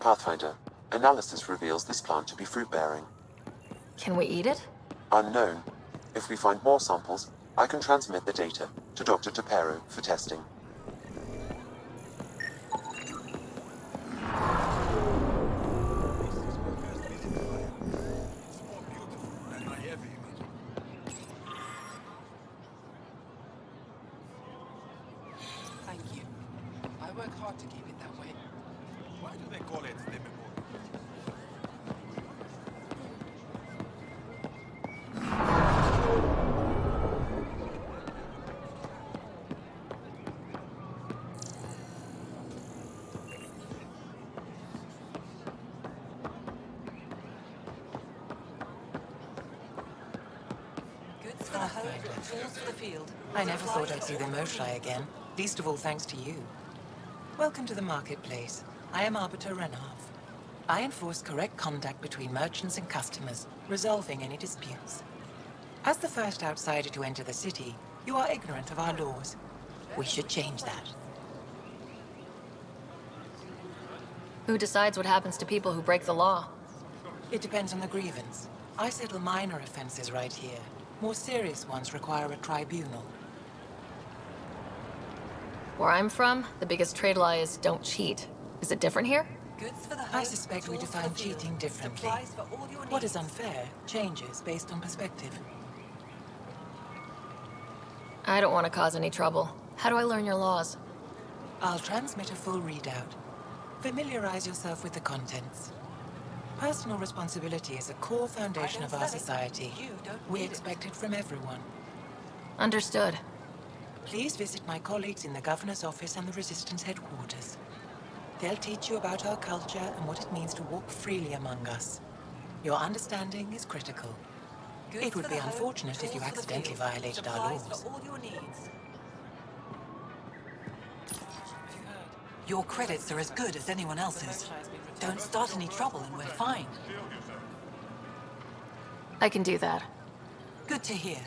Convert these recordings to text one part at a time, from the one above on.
Pathfinder. Analysis reveals this plant to be fruit-bearing. Can we eat it? Unknown. If we find more samples, I can transmit the data to Dr. Tapero for testing. Thank you. I work hard to keep it that way. Why do they call it the memorial? Goods for the home, tools for the field. I never thought I'd see the Moshai again, least of all thanks to you. Welcome to the marketplace. I am Arbiter Renav. I enforce correct conduct between merchants and customers, resolving any disputes. As the first outsider to enter the city, you are ignorant of our laws. We should change that. Who decides what happens to people who break the law? It depends on the grievance. I settle minor offenses right here. More serious ones require a tribunal. Where I'm from, the biggest trade law is don't cheat. Is it different here? Goods for the home, I suspect we tools for define the field. cheating differently. Supplies for all your What is needs. unfair changes based on perspective. I don't want to cause any trouble. How do I learn your laws? I'll transmit a full readout. Familiarize yourself with the contents. Personal responsibility is a core foundation of our society. You don't We need it. expect it from everyone. Understood. Please visit my colleagues in the Governor's office and the Resistance headquarters. They'll teach you about our culture and what it means to walk freely among us. Your understanding is critical. Goods It would for be the home, unfortunate if you tools for the accidentally field. violated our Supplies laws. for all your needs. Your credits are as good as anyone else's. Don't start any trouble and we're fine. I can do that. Good to hear.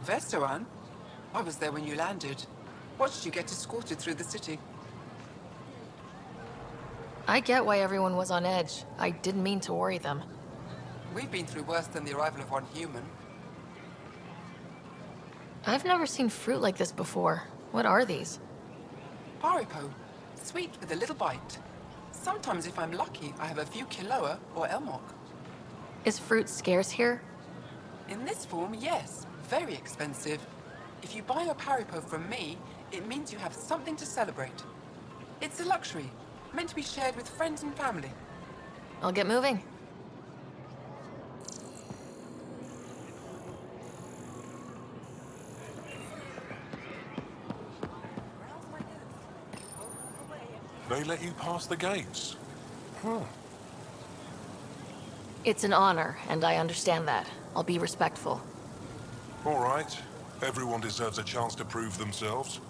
Vestoran? I was there when you landed. Watched you get escorted through the city. I get why everyone was on edge. I didn't mean to worry them. We've been through worse than the arrival of one human. I've never seen fruit like this before. What are these? Paripo. Sweet with a little bite. Sometimes if I'm lucky, I have a few Kiloa or Elmok. Is fruit scarce here? In this form, yes. Very expensive. If you buy a Paripo from me, it means you have something to celebrate. It's a luxury, meant to be shared with friends and family. I'll get moving. They let you pass the gates. It's an honor, and I understand that. I'll be respectful. All right. Everyone deserves a chance to prove themselves.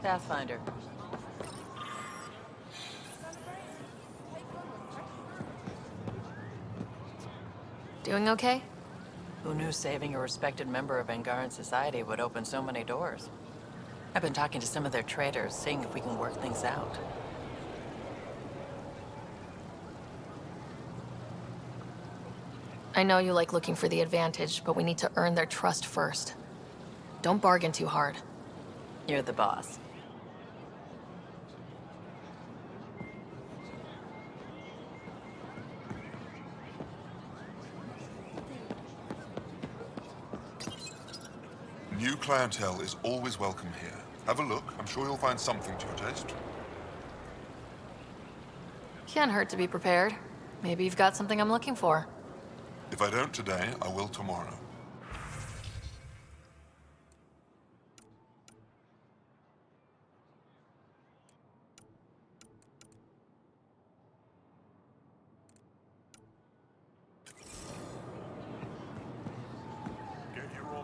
Pathfinder. Doing okay? Who knew saving a respected member of Angaran society would open so many doors? I've been talking to some of their traders, seeing if we can work things out. I know you like looking for the advantage, but we need to earn their trust first. Don't bargain too hard. You're the boss. New clientele is always welcome here. Have a look. I'm sure you'll find something to your taste. Can't hurt to be prepared. Maybe you've got something I'm looking for. If I don't today, I will tomorrow.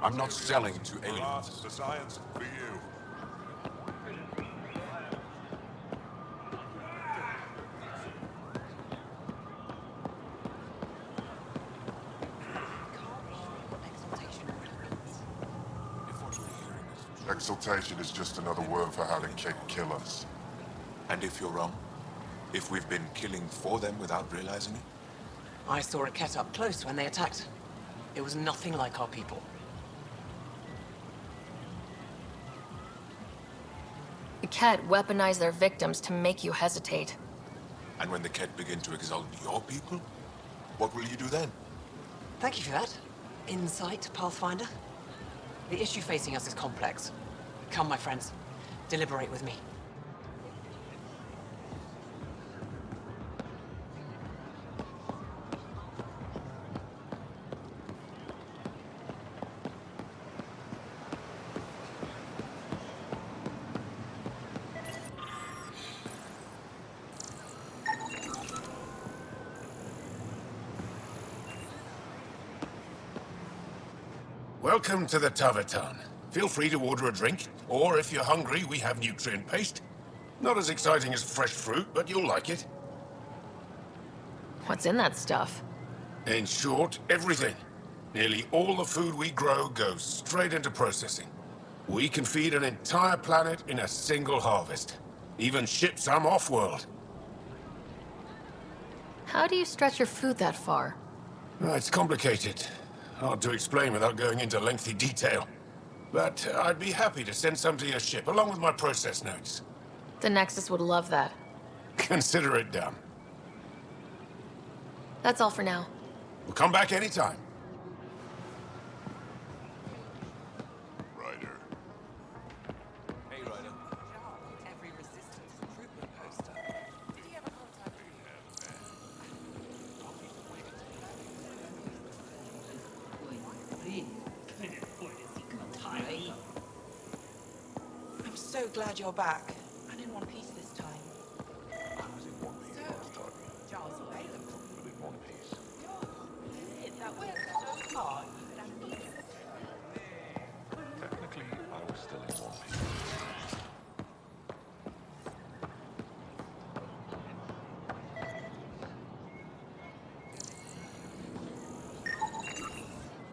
I'm not selling to For aliens. us, the science for you. Exaltation is just another word for how the Kett kill us. And if you're wrong? If we've been killing for them without realizing it? I saw a Kett up close when they attacked. It was nothing like our people. The Kett weaponize their victims to make you hesitate. And when the Kett begin to exalt your people, what will you do then? Thank you for that. Insight, Pathfinder. The issue facing us is complex. Come, my friends. Deliberate with me. Welcome to the Taverton. Feel free to order a drink, or if you're hungry, we have nutrient paste. Not as exciting as fresh fruit, but you'll like it. What's in that stuff? In short, everything. Nearly all the food we grow goes straight into processing. We can feed an entire planet in a single harvest. Even ship some off-world. How do you stretch your food that far? It's complicated. Hard to explain without going into lengthy detail. But I'd be happy to send some to your ship, along with my process notes. The Nexus would love that. Consider it done. That's all for now. We'll come back anytime. Ryder. Hey, Ryder. Every resistance recruitment poster. Did he ever contact I'm so glad you're back. I'm in one piece this time. I was in one piece last time. Jars available. But in one piece. That works so hard. Technically, I was still in one piece.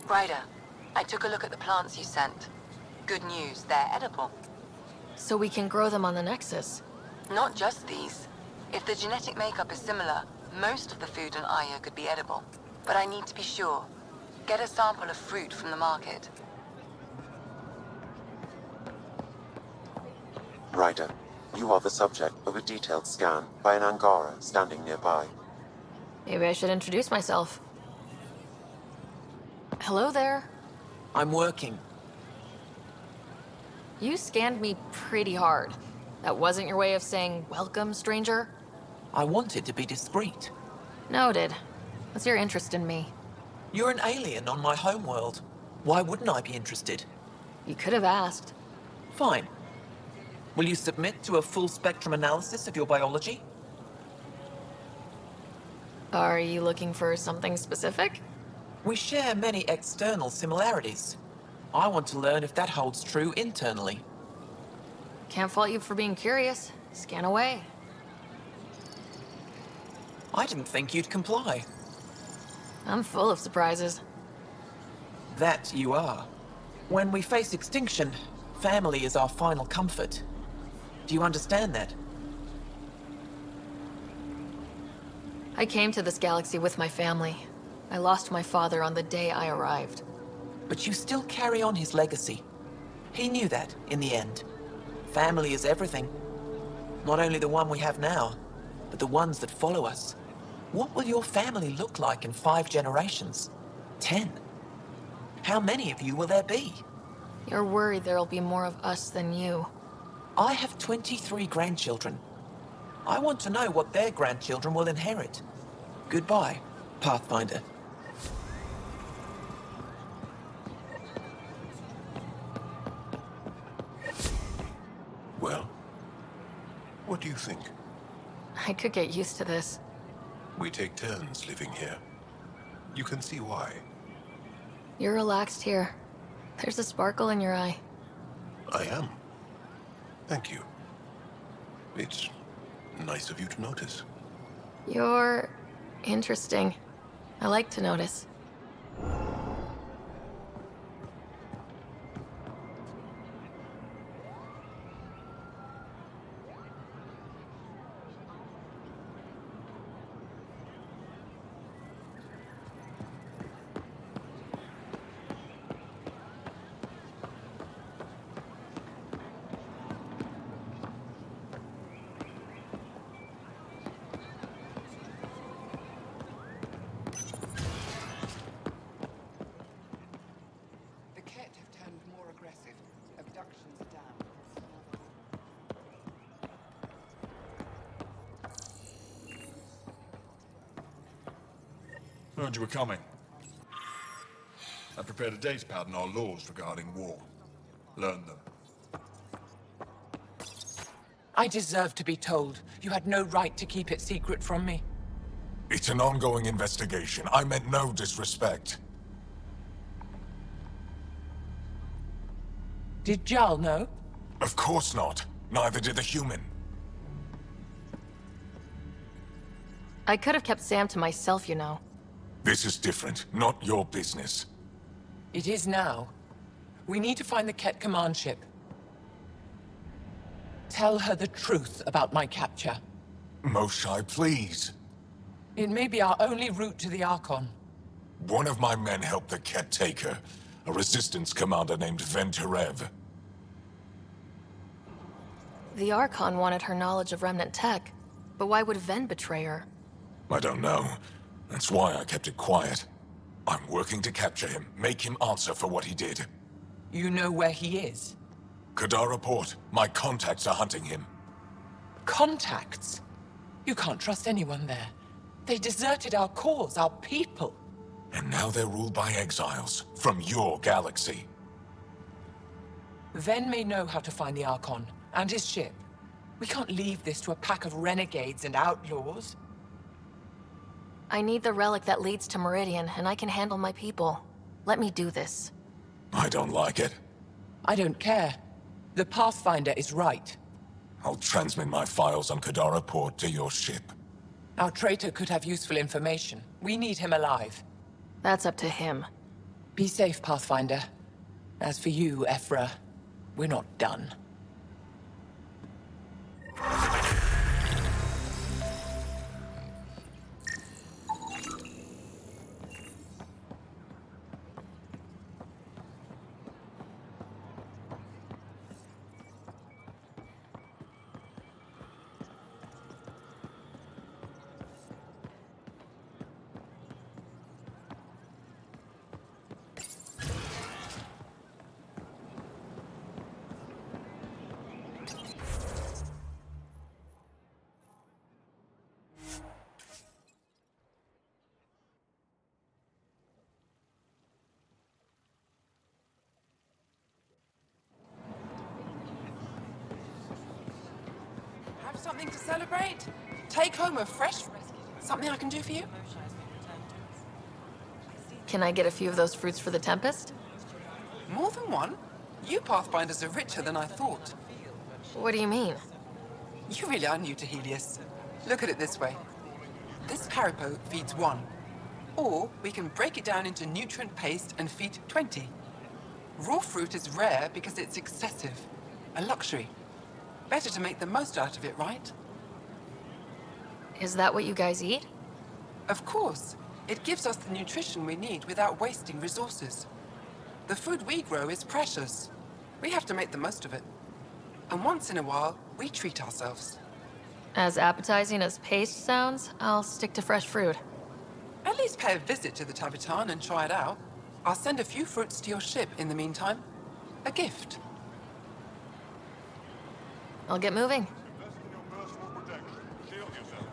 Ryder, I took a look at the plants you sent. Good news, they're edible. So we can grow them on the Nexus. Not just these. If the genetic makeup is similar, most of the food on Aya could be edible. But I need to be sure. Get a sample of fruit from the market. Ryder, you are the subject of a detailed scan by an Angara standing nearby. Maybe I should introduce myself. Hello there. I'm working. You scanned me pretty hard. That wasn't your way of saying, welcome, stranger? I wanted to be discreet. Noted. What's your interest in me? You're an alien on my homeworld. Why wouldn't I be interested? You could have asked. Fine. Will you submit to a full spectrum analysis of your biology? Are you looking for something specific? We share many external similarities. I want to learn if that holds true internally. Can't fault you for being curious. Scan away. I didn't think you'd comply. I'm full of surprises. That you are. When we face extinction, family is our final comfort. Do you understand that? I came to this galaxy with my family. I lost my father on the day I arrived. But you still carry on his legacy. He knew that, in the end. Family is everything. Not only the one we have now, but the ones that follow us. What will your family look like in 5 generations? 10? How many of you will there be? You're worried there'll be more of us than you. I have 23 grandchildren. I want to know what their grandchildren will inherit. Goodbye, Pathfinder. Well, what do you think? I could get used to this. We take turns living here. You can see why. You're relaxed here. There's a sparkle in your eye. I am. Thank you. It's nice of you to notice. You're interesting. I like to notice. The Ket have turned more aggressive. Abductions are down. Heard you were coming. I prepared a datapad on our laws regarding war. Learn them. I deserve to be told. You had no right to keep it secret from me. It's an ongoing investigation. I meant no disrespect. Did Jarl know? Of course not. Neither did the human. I could have kept Sam to myself, you know. This is different. Not your business. It is now. We need to find the Ket command ship. Tell her the truth about my capture. Moshai, please. It may be our only route to the Archon. One of my men helped the Ket take her. A resistance commander named Venturev. The Archon wanted her knowledge of Remnant tech, but why would Ven betray her? I don't know. That's why I kept it quiet. I'm working to capture him, make him answer for what he did. You know where he is? Kadara Port. My contacts are hunting him. Contacts? You can't trust anyone there. They deserted our cause, our people. And now they're ruled by exiles from your galaxy. Ven may know how to find the Archon and his ship. We can't leave this to a pack of renegades and outlaws. I need the relic that leads to Meridian, and I can handle my people. Let me do this. I don't like it. I don't care. The Pathfinder is right. I'll transmit my files on Kadara Port to your ship. Our traitor could have useful information. We need him alive. That's up to him. Be safe, Pathfinder. As for you, Ephra, we're not done. Have something to celebrate? Take home a fresh rescue. Something I can do for you? Can I get a few of those fruits for the Tempest? More than one? You Pathfinders are richer than I thought. What do you mean? You really are new to Helios. Look at it this way. This Paripo feeds 1. Or we can break it down into nutrient paste and feed 20. Raw fruit is rare because it's excessive. A luxury. Better to make the most out of it, right? Is that what you guys eat? Of course. It gives us the nutrition we need without wasting resources. The food we grow is precious. We have to make the most of it. And once in a while, we treat ourselves. As appetizing as paste sounds, I'll stick to fresh fruit. At least pay a visit to the Tavitan and try it out. I'll send a few fruits to your ship in the meantime. A gift. I'll get moving. Invest in your personal protection. Shield yourself.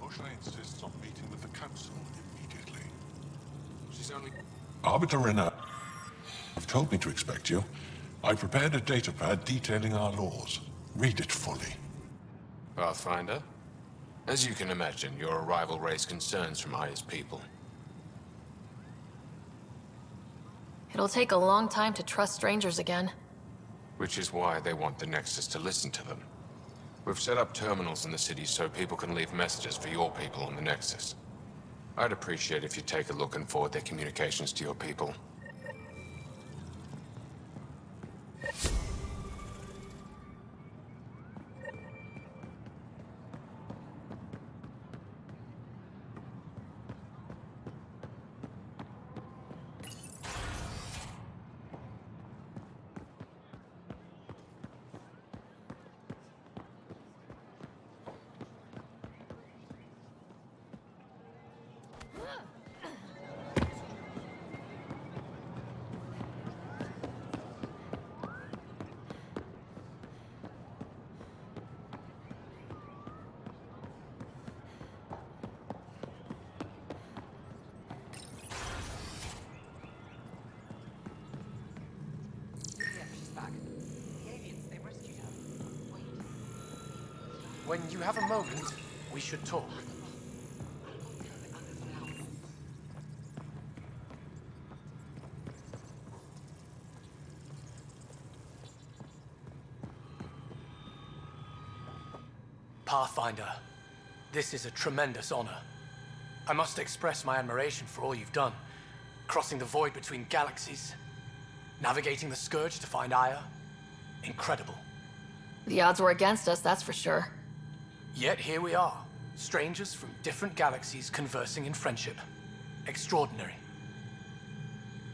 Moshe insists on meeting with the council immediately. She's only... Arbiter Renner, you've told me to expect you. I prepared a datapad detailing our laws. Read it fully. Pathfinder? As you can imagine, your arrival raised concerns from Aya's people. It'll take a long time to trust strangers again. Which is why they want the Nexus to listen to them. We've set up terminals in the city so people can leave messages for your people on the Nexus. I'd appreciate if you take a look and forward their communications to your people. When you have a moment, we should talk. Pathfinder, this is a tremendous honor. I must express my admiration for all you've done. Crossing the void between galaxies, navigating the Scourge to find Aya. Incredible. The odds were against us, that's for sure. Yet here we are, strangers from different galaxies conversing in friendship. Extraordinary.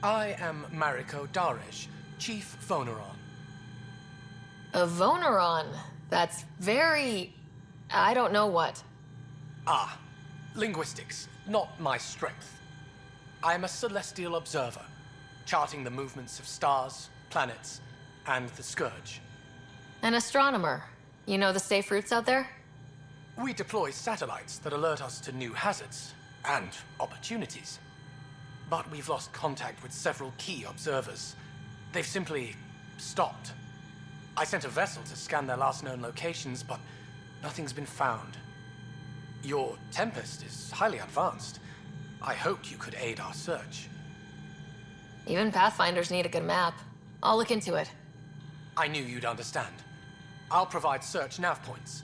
I am Mariko Daresh, Chief Voneron. A Voneron? That's very... I don't know what. Ah, linguistics, not my strength. I am a celestial observer, charting the movements of stars, planets, and the Scourge. An astronomer. You know the safe routes out there? We deploy satellites that alert us to new hazards and opportunities. But we've lost contact with several key observers. They've simply stopped. I sent a vessel to scan their last known locations, but nothing's been found. Your Tempest is highly advanced. I hoped you could aid our search. Even Pathfinders need a good map. I'll look into it. I knew you'd understand. I'll provide search nav points.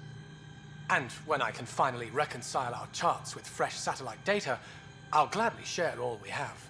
And when I can finally reconcile our charts with fresh satellite data, I'll gladly share all we have.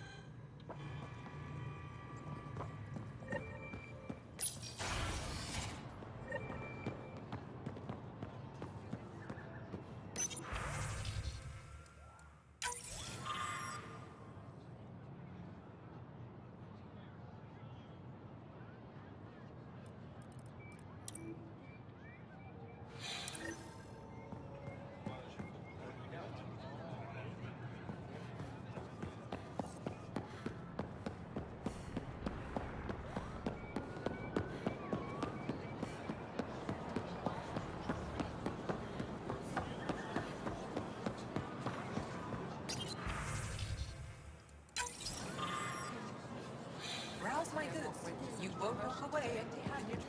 Browse my goods. You won't walk away empty-handed.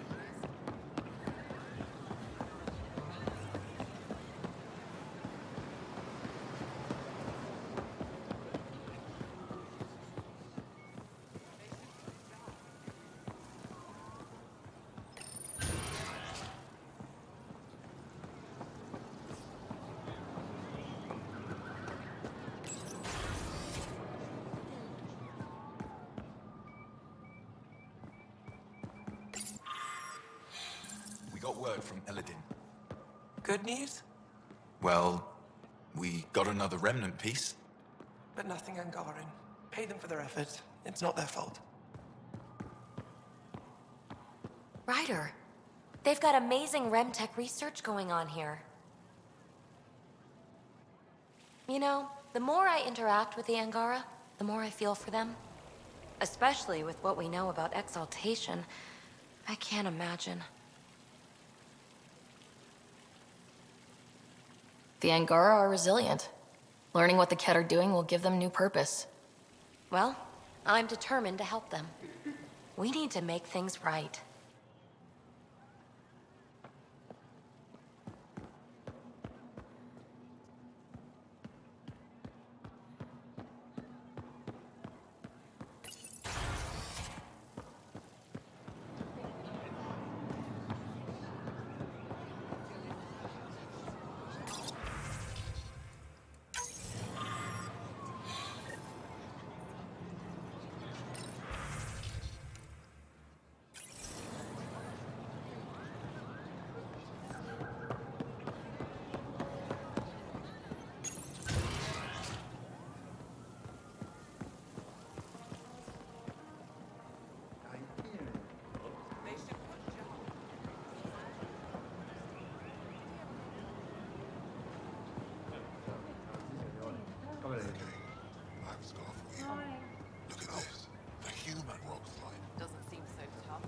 Got word from Eladin. Good news? Well, we got another remnant piece. But nothing Angaran. Pay them for their effort. It's not their fault. Ryder, they've got amazing Remtech research going on here. You know, the more I interact with the Angara, the more I feel for them. Especially with what we know about exaltation. I can't imagine. The Angara are resilient. Learning what the Ket are doing will give them new purpose. Well, I'm determined to help them. We need to make things right. I've got for you. Look at this. The human rock slide. Doesn't seem so tough.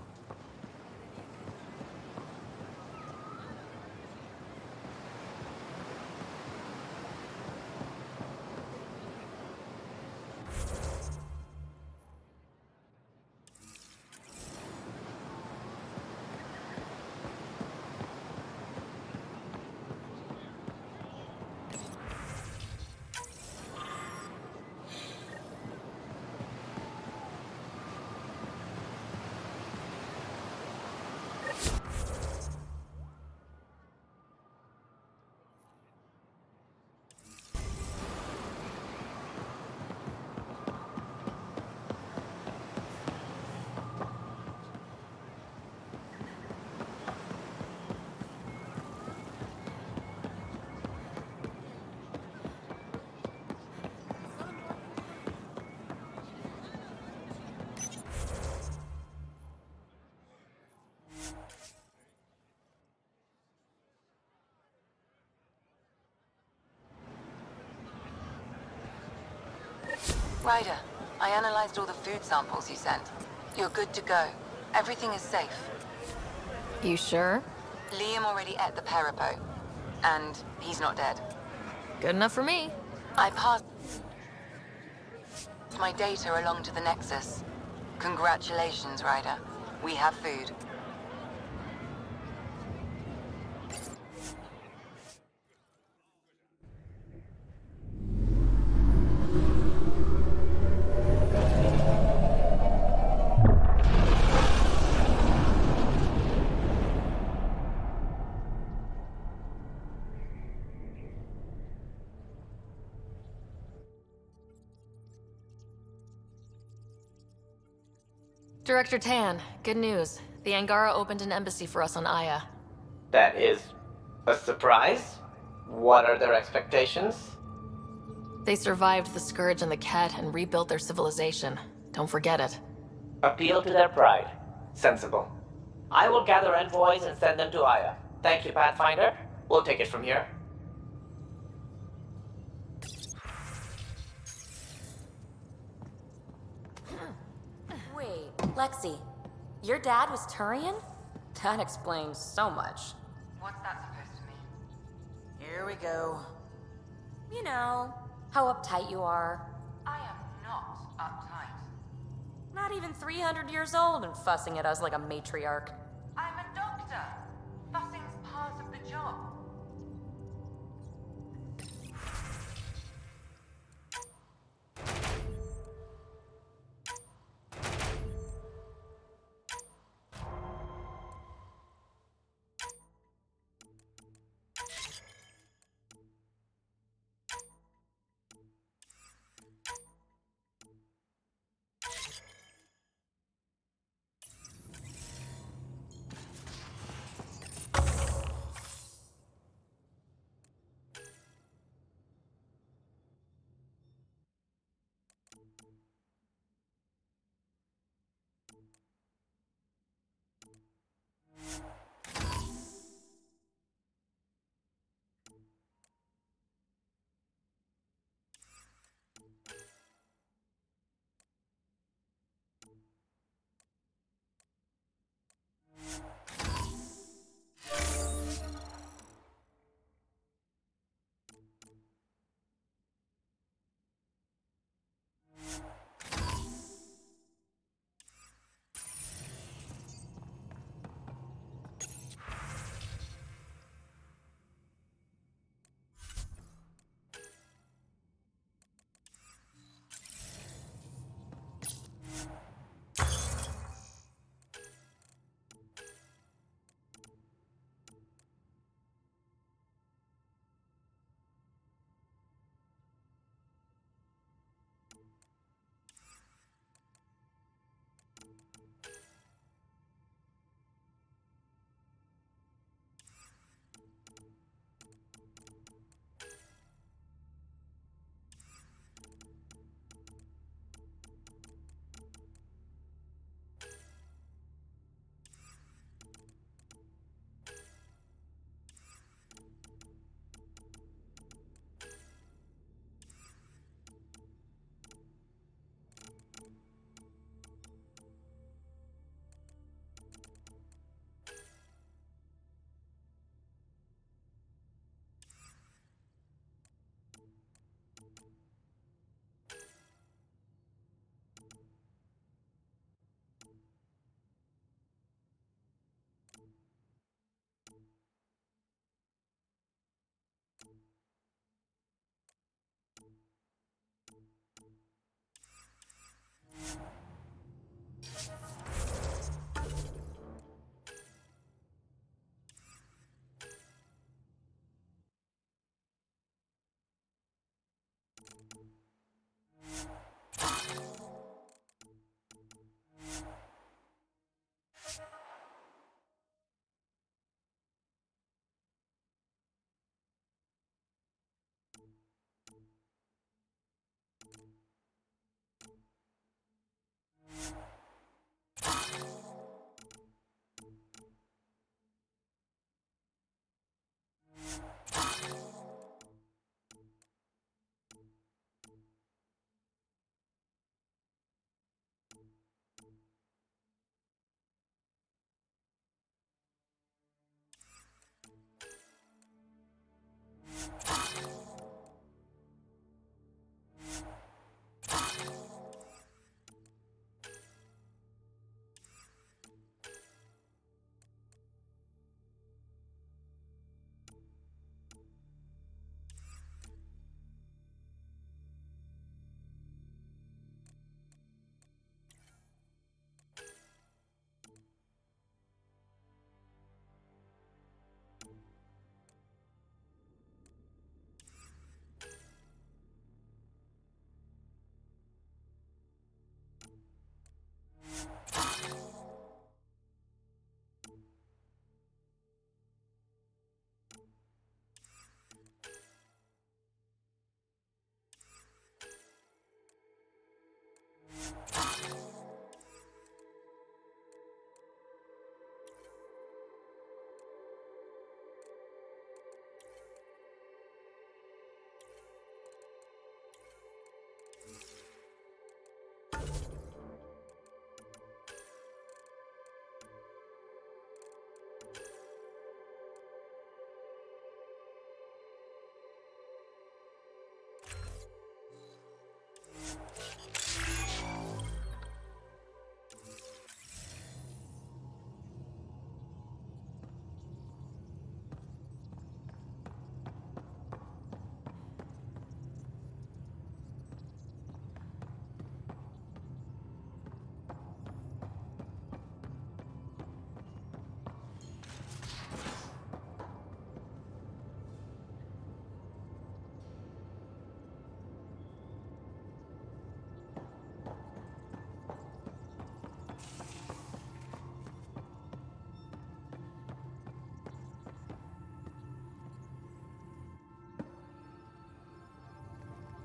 Ryder, I analyzed all the food samples you sent. You're good to go. Everything is safe. You sure? Liam already ate the Peripo, and he's not dead. Good enough for me. I passed my data along to the Nexus. Congratulations, Ryder. We have food. Director Tan, good news. The Angara opened an embassy for us on Aya. That is a surprise? What are their expectations? They survived the Scourge and the Ket and rebuilt their civilization. Don't forget it. Appeal to their pride. Sensible. I will gather envoys and send them to Aya. Thank you, Pathfinder. We'll take it from here. Wait, Lexi, your dad was Turian? That explains so much. What's that supposed to mean? Here we go. You know, how uptight you are. I am not uptight. Not even 300 years old and fussing at us like a matriarch. I'm a doctor. Fussing's part of the job.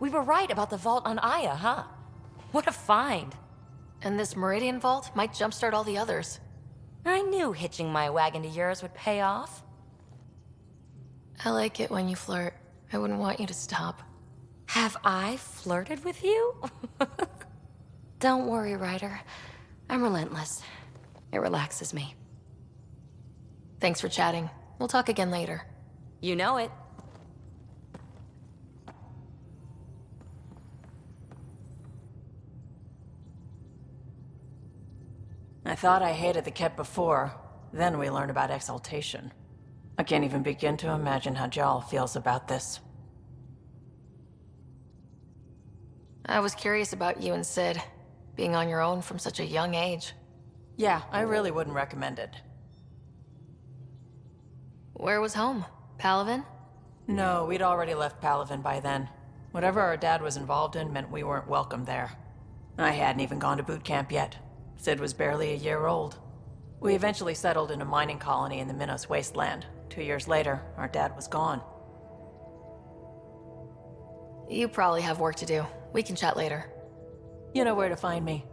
We were right about the vault on Aya, huh? What a find. And this Meridian vault might jumpstart all the others. I knew hitching my wagon to yours would pay off. I like it when you flirt. I wouldn't want you to stop. Have I flirted with you? Don't worry, Ryder. I'm relentless. It relaxes me. Thanks for chatting. We'll talk again later. You know it. I thought I hated the Kett before. Then we learned about exaltation. I can't even begin to imagine how Jal feels about this. I was curious about you and Sid, being on your own from such a young age. Yeah, I really wouldn't recommend it. Where was home? Palaven? No, we'd already left Palaven by then. Whatever our dad was involved in meant we weren't welcome there. I hadn't even gone to boot camp yet. Sid was barely a year old. We eventually settled in a mining colony in the Minos wasteland. 2 years later, our dad was gone. You probably have work to do. We can chat later. You know where to find me.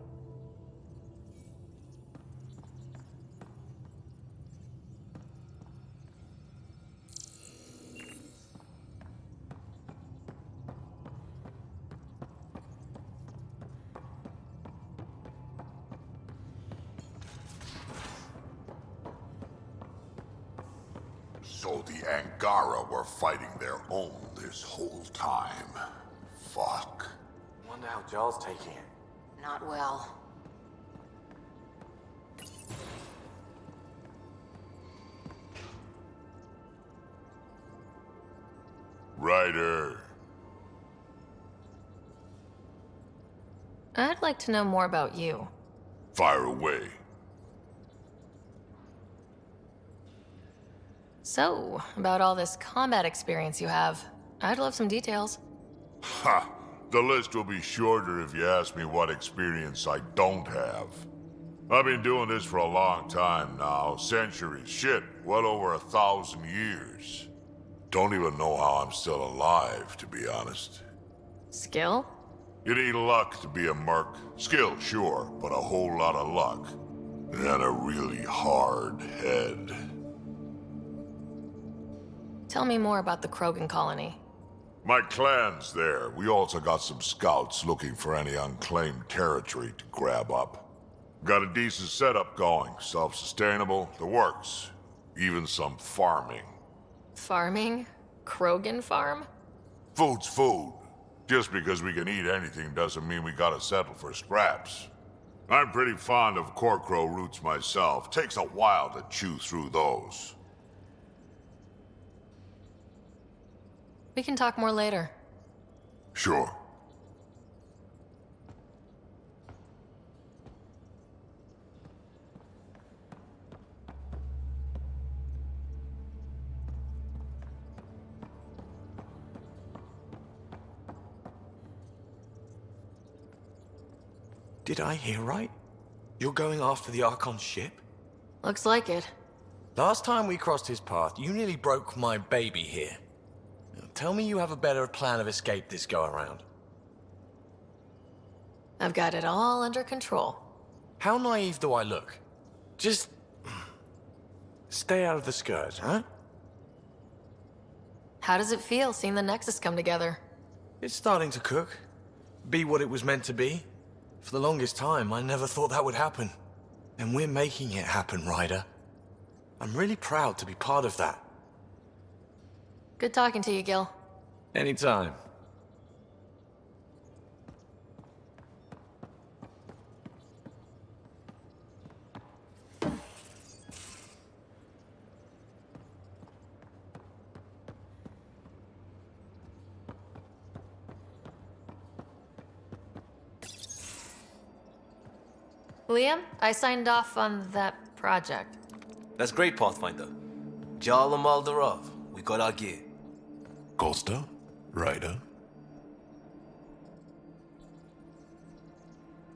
So the Angara were fighting their own this whole time. Fuck. Wonder how Jal's taking it. Not well. Ryder. I'd like to know more about you. Fire away. So, about all this combat experience you have, I'd love some details. Ha! The list will be shorter if you ask me what experience I don't have. I've been doing this for a long time now. Centuries. Shit, well over 1,000 years. Don't even know how I'm still alive, to be honest. Skill? You need luck to be a merc. Skill, sure, but a whole lot of luck. And a really hard head. Tell me more about the Krogan colony. My clan's there. We also got some scouts looking for any unclaimed territory to grab up. Got a decent setup going. Self-sustainable, the works. Even some farming. Farming? Krogan farm? Food's food. Just because we can eat anything doesn't mean we gotta settle for scraps. I'm pretty fond of Corcrow roots myself. Takes a while to chew through those. We can talk more later. Sure. Did I hear right? You're going after the Archon's ship? Looks like it. Last time we crossed his path, you nearly broke my baby here. Now, tell me you have a better plan of escape this go-around. I've got it all under control. How naive do I look? Just... stay out of the scourge, huh? How does it feel seeing the Nexus come together? It's starting to cook. Be what it was meant to be. For the longest time, I never thought that would happen. And we're making it happen, Ryder. I'm really proud to be part of that. Good talking to you, Gil. Anytime. Liam, I signed off on that project. That's great, Pathfinder. Jarl and Maldarov, we got our gear. Costa? Ryder?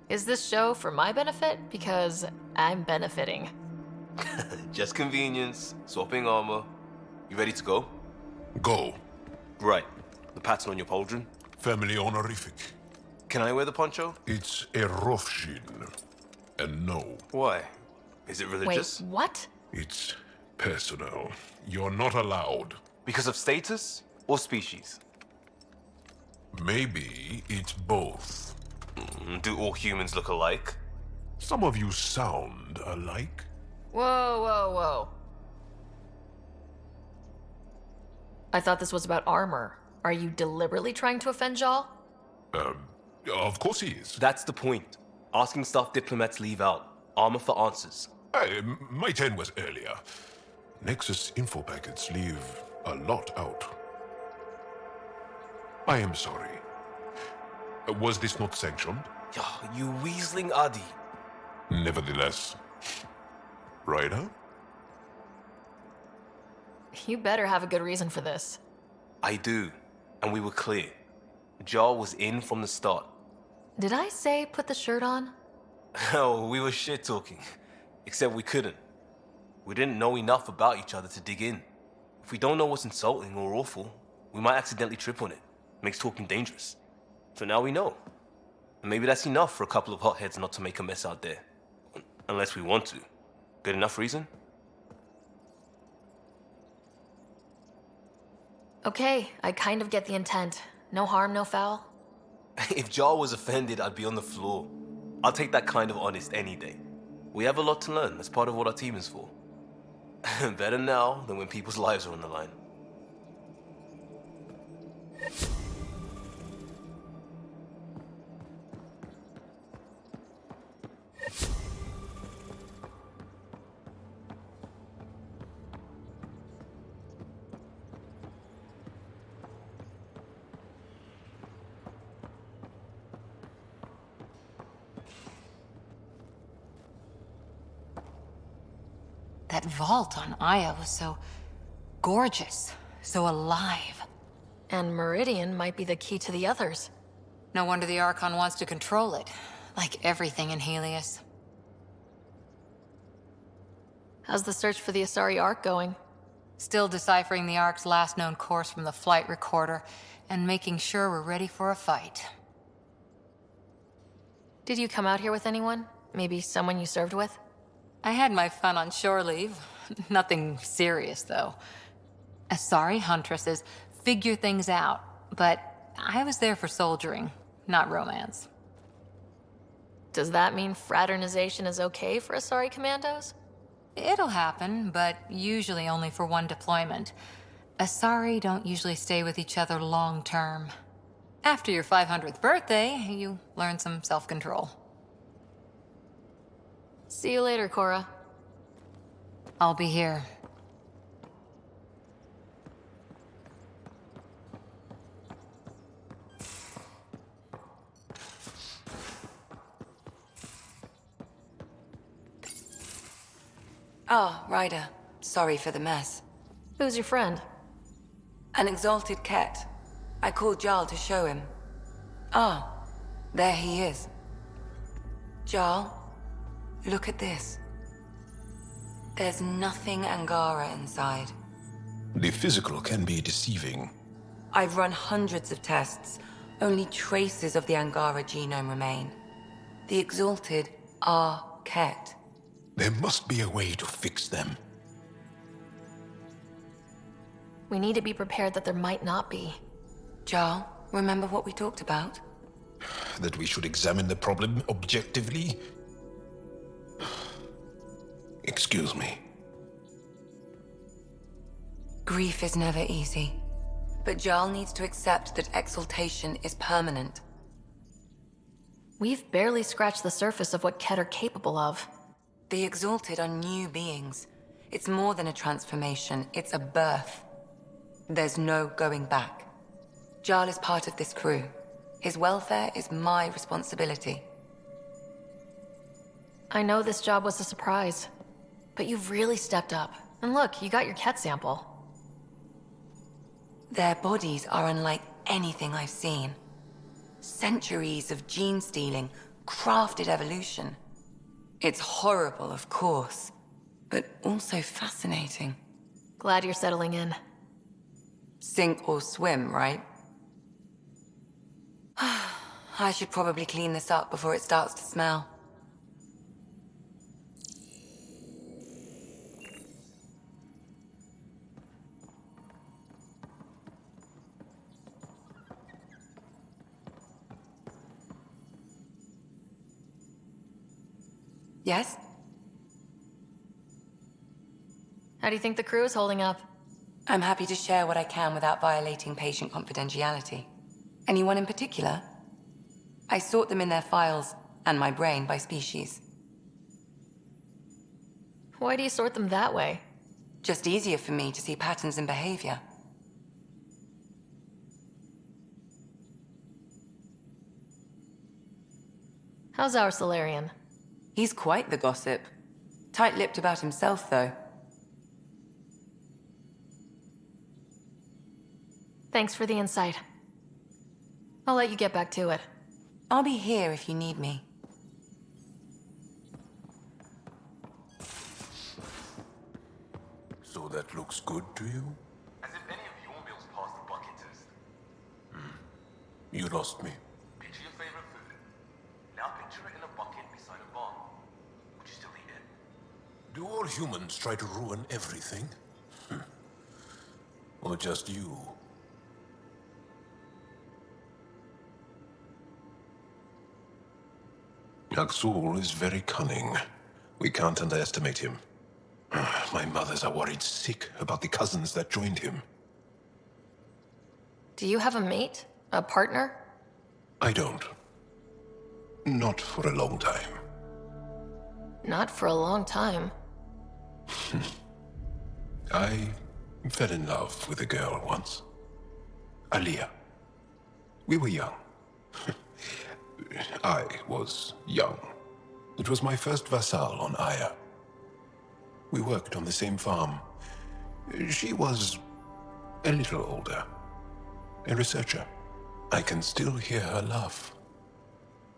Is this show for my benefit? Because I'm benefiting. Just convenience, swapping armor. You ready to go? Go. Right. The pattern on your pauldron? Family honorific. Can I wear the poncho? It's a Rofshin. And no. Why? Is it religious? Wait, what? It's personal. You're not allowed. Because of status or species? Maybe it's both. Do all humans look alike? Some of you sound alike. Whoa, whoa, whoa. I thought this was about armor. Are you deliberately trying to offend Jal? Of course he is. That's the point. Asking stuff diplomats leave out. Armor for answers. Hey, my turn was earlier. Nexus info packets leave a lot out. I am sorry. Was this not sanctioned? You weaseling Adi. Nevertheless. Ryder? You better have a good reason for this. I do. And we were clear. Jar was in from the start. Did I say put the shirt on? Oh, we were shit-talking. Except we couldn't. We didn't know enough about each other to dig in. If we don't know what's insulting or awful, we might accidentally trip on it. Makes talking dangerous. So now we know. And maybe that's enough for a couple of hotheads not to make a mess out there. Unless we want to. Good enough reason? Okay, I kind of get the intent. No harm, no foul. If Jar was offended, I'd be on the floor. I'll take that kind of honest any day. We have a lot to learn. That's part of what our team is for. Better now than when people's lives are on the line. That vault on Aya was so gorgeous, so alive. And Meridian might be the key to the others. No wonder the Archon wants to control it, like everything in Helios. How's the search for the Asari Ark going? Still deciphering the Ark's last known course from the flight recorder, and making sure we're ready for a fight. Did you come out here with anyone? Maybe someone you served with? I had my fun on shore leave. Nothing serious, though. Asari huntresses figure things out, but I was there for soldiering, not romance. Does that mean fraternization is okay for Asari commandos? It'll happen, but usually only for one deployment. Asari don't usually stay with each other long term. After your 500th birthday, you learn some self-control. See you later, Cora. I'll be here. Oh, Ryder. Sorry for the mess. Who's your friend? An exalted Ket. I called Jarl to show him. Ah, there he is. Jarl, look at this. There's nothing Angara inside. The physical can be deceiving. I've run hundreds of tests. Only traces of the Angara genome remain. The exalted are Ket. There must be a way to fix them. We need to be prepared that there might not be. Jarl, remember what we talked about? That we should examine the problem objectively? Excuse me. Grief is never easy. But Jarl needs to accept that exaltation is permanent. We've barely scratched the surface of what Ket are capable of. The exalted are new beings. It's more than a transformation, it's a birth. There's no going back. Jarl is part of this crew. His welfare is my responsibility. I know this job was a surprise, but you've really stepped up. And look, you got your cat sample. Their bodies are unlike anything I've seen. Centuries of gene stealing, crafted evolution. It's horrible, of course, but also fascinating. Glad you're settling in. Sink or swim, right? I should probably clean this up before it starts to smell. Yes? How do you think the crew is holding up? I'm happy to share what I can without violating patient confidentiality. Anyone in particular? I sort them in their files, and my brain, by species. Why do you sort them that way? Just easier for me to see patterns in behavior. How's our Solarian? He's quite the gossip. Tight-lipped about himself, though. Thanks for the insight. I'll let you get back to it. I'll be here if you need me. So that looks good to you? As if any of your meals passed the bucket test. You lost me. Picture your favorite food. Now picture it in a bucket beside a barn. Would you still eat it? Do all humans try to ruin everything? Or just you? Aksul is very cunning. We can't underestimate him. My mothers are worried sick about the cousins that joined him. Do you have a mate? A partner? I don't. Not for a long time. Not for a long time. I fell in love with a girl once. Aliyah. We were young. I was young. It was my first vassal on Aya. We worked on the same farm. She was a little older. A researcher. I can still hear her laugh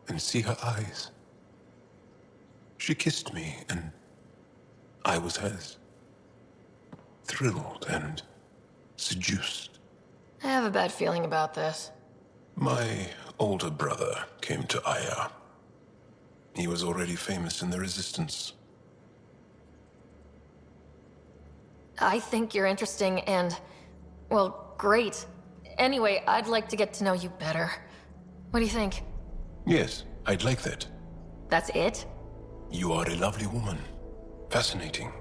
and see her eyes. She kissed me and I was hers. Thrilled and seduced. I have a bad feeling about this. My older brother came to Aya. He was already famous in the Resistance. I think you're interesting and, well, great. Anyway, I'd like to get to know you better. What do you think? Yes, I'd like that. That's it? You are a lovely woman. Fascinating.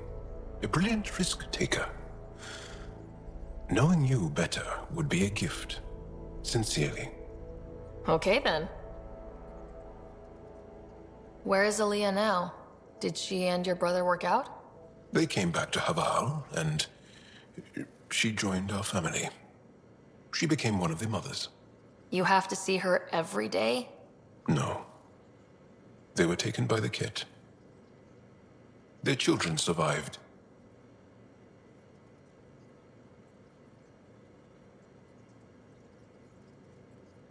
A brilliant risk-taker. Knowing you better would be a gift. Sincerely. Okay, then. Where is Aliyah now? Did she and your brother work out? They came back to Haval, and she joined our family. She became one of the mothers. You have to see her every day? No. They were taken by the Ket. Their children survived.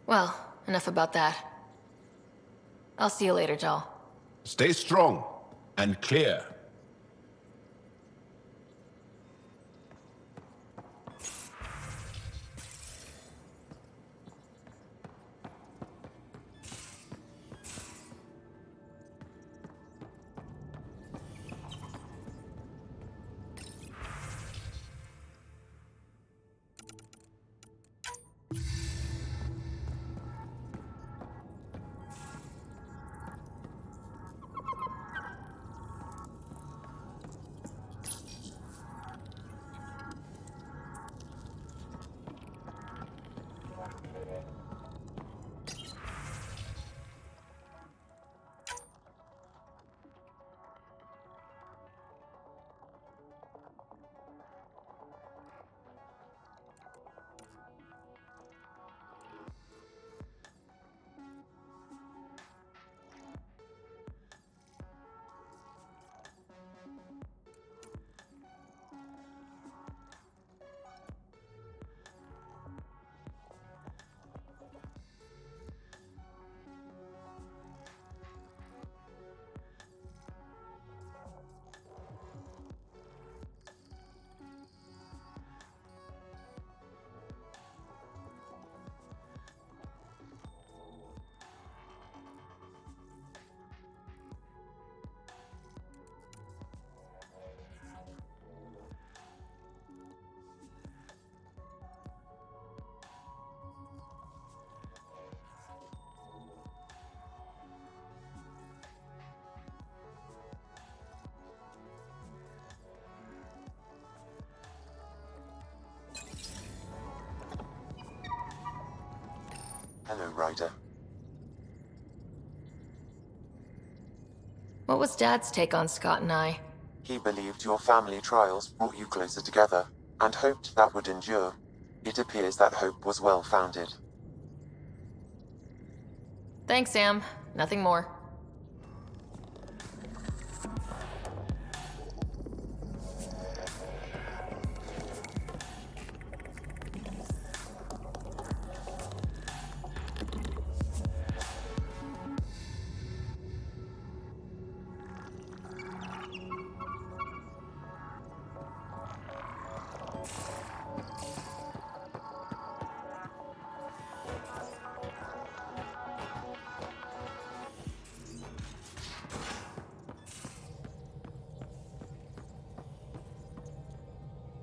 Well, enough about that. I'll see you later, Jal. Stay strong and clear. Hello, Ryder. What was Dad's take on Scott and I? He believed your family trials brought you closer together, and hoped that would endure. It appears that hope was well-founded. Thanks, Sam. Nothing more.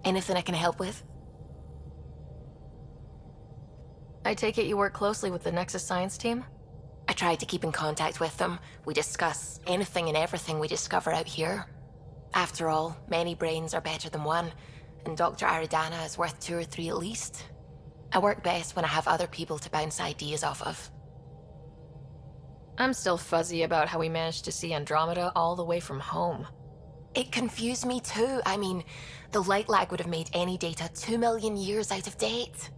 Anything I can help with? I take it you work closely with the Nexus Science team? I try to keep in contact with them. We discuss anything and everything we discover out here. After all, many brains are better than one, and Dr. Aridana is worth 2 or 3 at least. I work best when I have other people to bounce ideas off of. I'm still fuzzy about how we managed to see Andromeda all the way from home. It confused me too. I mean, the light lag would have made any data 2 million years out of date.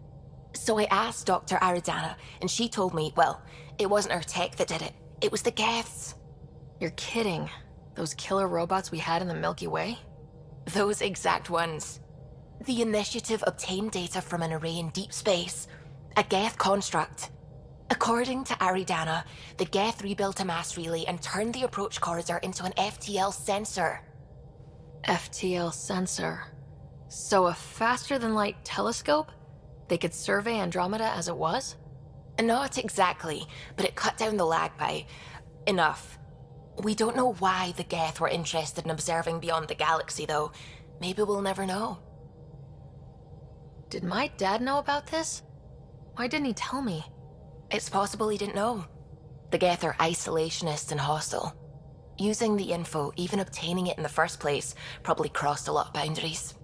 So I asked Dr. Aridana, and she told me, well, it wasn't her tech that did it. It was the Geths. You're kidding. Those killer robots we had in the Milky Way? Those exact ones. The Initiative obtained data from an array in deep space, a Geth construct. According to Aridana, the Geth rebuilt a mass relay and turned the approach corridor into an FTL sensor. FTL sensor. So a faster-than-light telescope? They could survey Andromeda as it was? Not exactly, but it cut down the lag by enough. We don't know why the Geth were interested in observing beyond the galaxy, though. Maybe we'll never know. Did my dad know about this? Why didn't he tell me? It's possible he didn't know. The Geth are isolationist and hostile. Using the info, even obtaining it in the first place, probably crossed a lot of boundaries.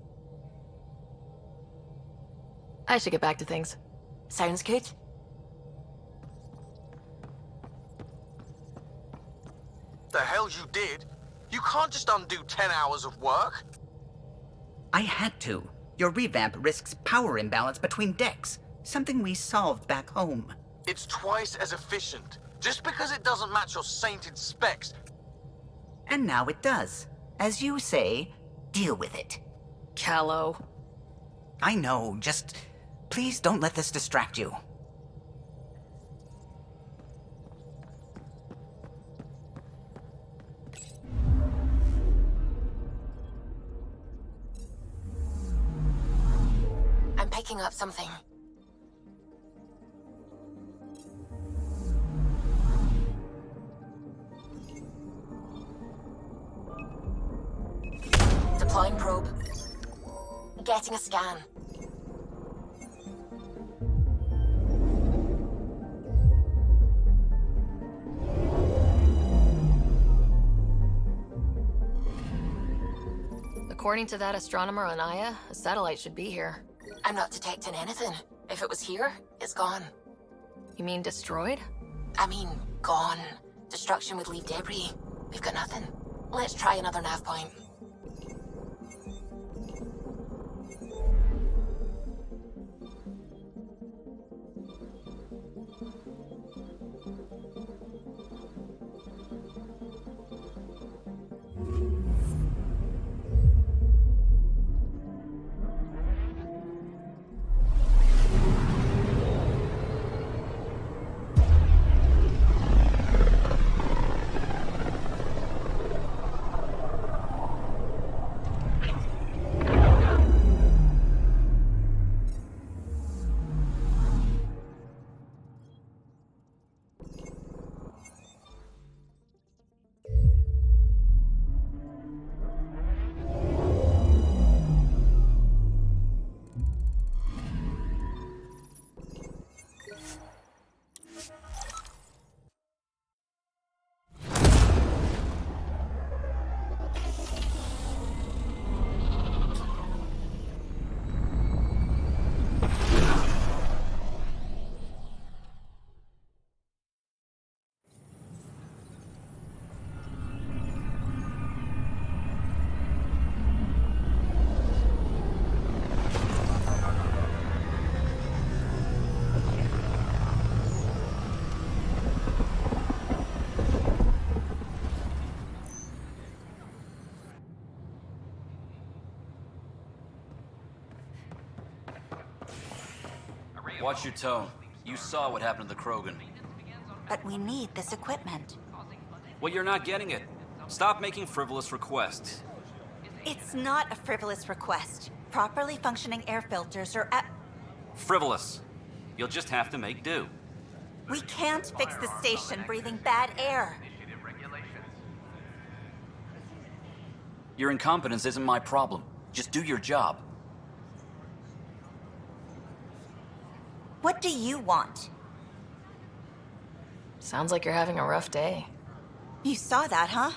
I should get back to things. Sounds good. The hell you did? You can't just undo 10 hours of work. I had to. Your revamp risks power imbalance between decks, something we solved back home. It's twice as efficient. Just because it doesn't match your sainted specs. And now it does. As you say, deal with it. Callow. I know, just please don't let this distract you. I'm picking up something. Deploying probe. Getting a scan. According to that astronomer on Aya, a satellite should be here. I'm not detecting anything. If it was here, it's gone. You mean destroyed? I mean, gone. Destruction would leave debris. We've got nothing. Let's try another nav point. watch your tone. You saw what happened to the Krogan. But we need this equipment. Well, you're not getting it. Stop making frivolous requests. It's not a frivolous request. Properly functioning air filters are Frivolous. You'll just have to make do. We can't fix the station breathing bad air. Your incompetence isn't my problem. Just do your job. What do you want? Sounds like you're having a rough day. You saw that, huh?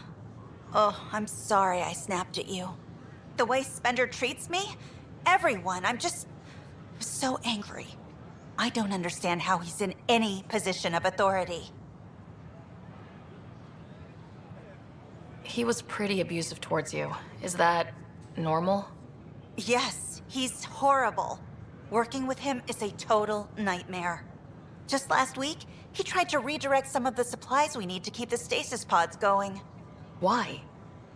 Oh, I'm sorry I snapped at you. The way Spender treats me? Everyone, I'm so angry. I don't understand how he's in any position of authority. He was pretty abusive towards you. Is that normal? Yes, he's horrible. Working with him is a total nightmare. Just last week, he tried to redirect some of the supplies we need to keep the stasis pods going. Why?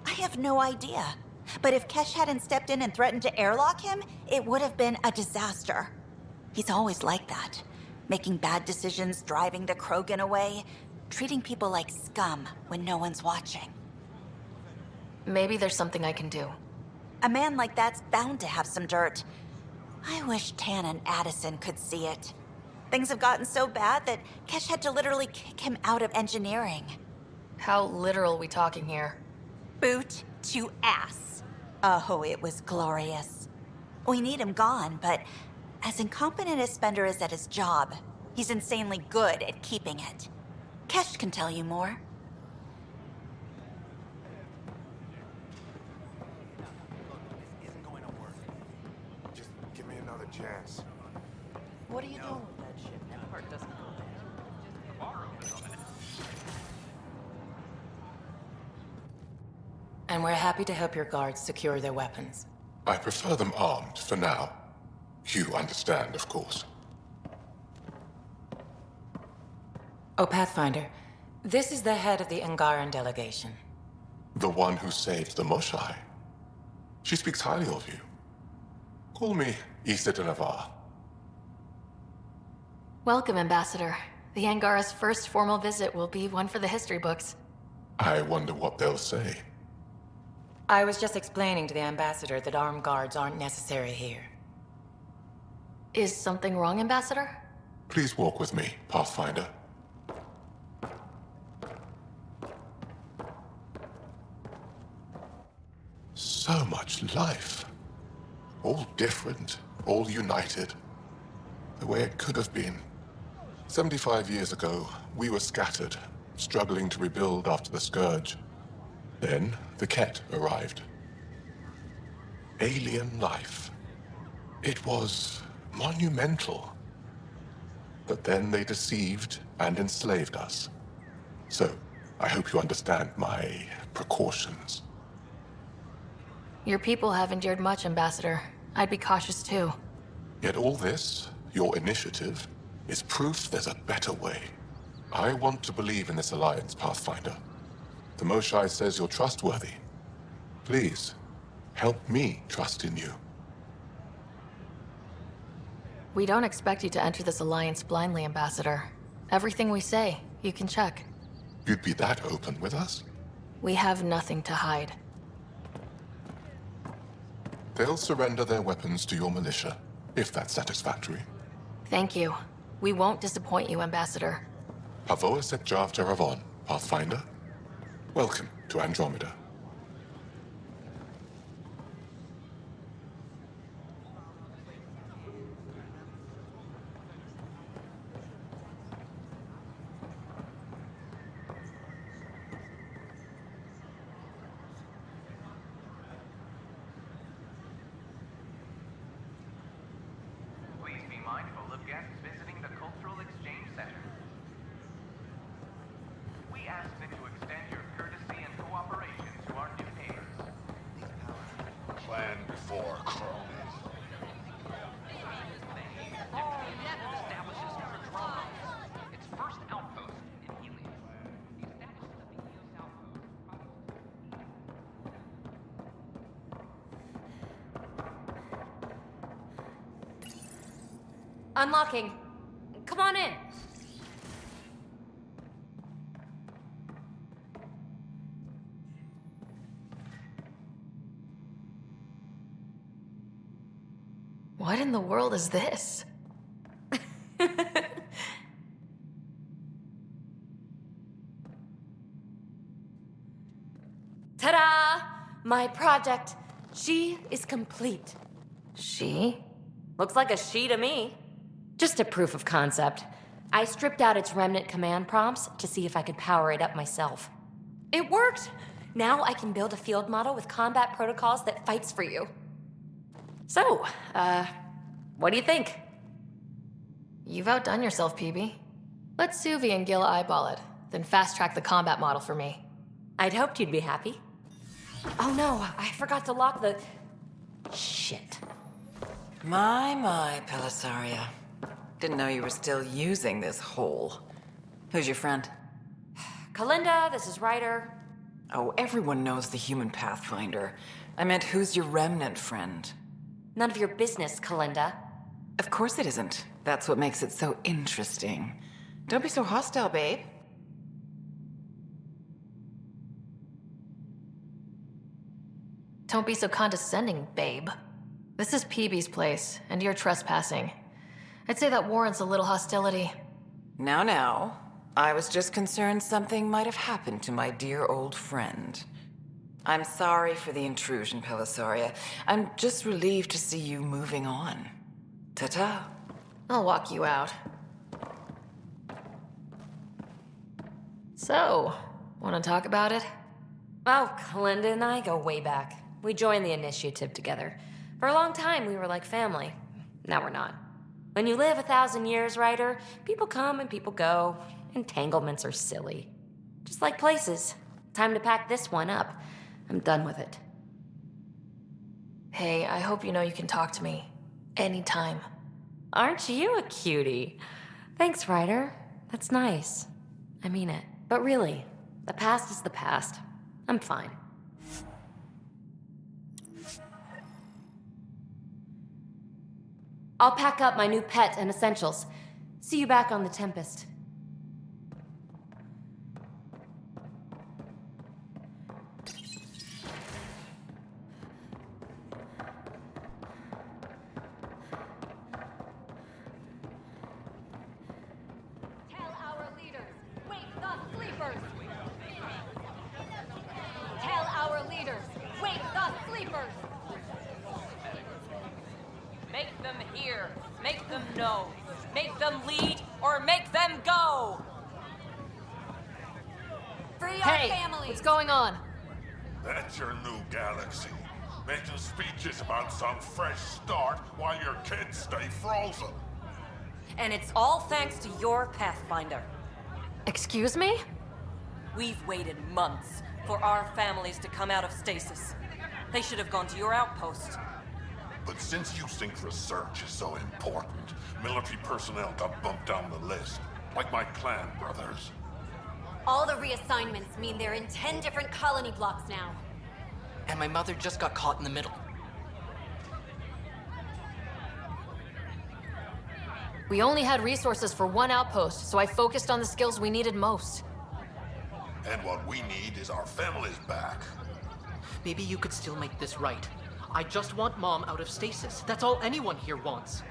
I have no idea. But if Kesh hadn't stepped in and threatened to airlock him, it would have been a disaster. He's always like that. Making bad decisions, driving the Krogan away, treating people like scum when no one's watching. Maybe there's something I can do. A man like that's bound to have some dirt. I wish Tan and Addison could see it. Things have gotten so bad that Kesh had to literally kick him out of engineering. How literal we talking here? Boot to ass. Oh, it was glorious. We need him gone, but as incompetent as Spender is at his job, he's insanely good at keeping it. Kesh can tell you more. Just give me another chance. What are you doing with that shit? That part doesn't go there. And we're happy to help your guards secure their weapons. I prefer them armed for now. You understand, of course. Oh, Pathfinder, this is the head of the Angaran delegation. The one who saved the Moshai. She speaks highly of you. Call me Issa de Navarre. Welcome, Ambassador. The Angara's first formal visit will be one for the history books. I wonder what they'll say. I was just explaining to the Ambassador that armed guards aren't necessary here. Is something wrong, Ambassador? Please walk with me, Pathfinder. So much life. All different, all united. The way it could have been. 75 years ago, we were scattered, struggling to rebuild after the Scourge. Then, the Ket arrived. Alien life. It was monumental. But then they deceived and enslaved us. So, I hope you understand my precautions. Your people have endured much, Ambassador. I'd be cautious too. Yet all this, your initiative, is proof there's a better way. I want to believe in this alliance, Pathfinder. The Moshai says you're trustworthy. Please, help me trust in you. We don't expect you to enter this alliance blindly, Ambassador. Everything we say, you can check. You'd be that open with us? We have nothing to hide. They'll surrender their weapons to your militia, if that's satisfactory. Thank you. We won't disappoint you, Ambassador. Avoa set Jav Jaravon, Pathfinder. Welcome to Andromeda. Please be mindful of guests visiting the Cultural Exchange Center. We ask that you extend your courtesy and cooperation to our new neighbors. Plan before Chrome. Its first outpost in Helios. The establishment of the Eos outpost. Unlocking. on in. What in the world is this? Ta-da! My project. She is complete. She? Looks like a she to me. Just a proof of concept. I stripped out its remnant command prompts to see if I could power it up myself. It worked! Now I can build a field model with combat protocols that fights for you. So, what do you think? You've outdone yourself, PB. Let Suvi and Gil eyeball it, then fast-track the combat model for me. I'd hoped you'd be happy. Oh no, I forgot to lock the... Shit. My, Pellisaria. Didn't know you were still using this hole. Who's your friend? Kalinda, this is Ryder. Oh, everyone knows the human Pathfinder. I meant, who's your remnant friend? None of your business, Kalinda. Of course it isn't. That's what makes it so interesting. Don't be so hostile, babe. Don't be so condescending, babe. This is PB's place, and you're trespassing. I'd say that warrants a little hostility. Now. I was just concerned something might have happened to my dear old friend. I'm sorry for the intrusion, Pellisaria. I'm just relieved to see you moving on. Ta-ta. I'll walk you out. So, want to talk about it? Oh, Kalinda and I go way back. We joined the initiative together. For a long time, we were like family. Now we're not. When you live 1,000 years, Ryder, people come and people go. Entanglements are silly. Just like places. Time to pack this one up. I'm done with it. Hey, I hope you know you can talk to me. Anytime. Aren't you a cutie? Thanks, Ryder. That's nice. I mean it. But really, the past is the past. I'm fine. I'll pack up my new pet and essentials. See you back on the Tempest. Make them hear. Make them know. Make them lead or make them go. Free our families. What's going on? That's your new galaxy. Making speeches about some fresh start while your kids stay frozen. And it's all thanks to your Pathfinder. Excuse me? We've waited months for our families to come out of stasis. They should have gone to your outpost. But since you think research is so important, military personnel got bumped down the list, like my clan brothers. All the reassignments mean they're in 10 different colony blocks now. And my mother just got caught in the middle. We only had resources for one outpost, so I focused on the skills we needed most. And what we need is our families back. Maybe you could still make this right. I just want Mom out of stasis. That's all anyone here wants.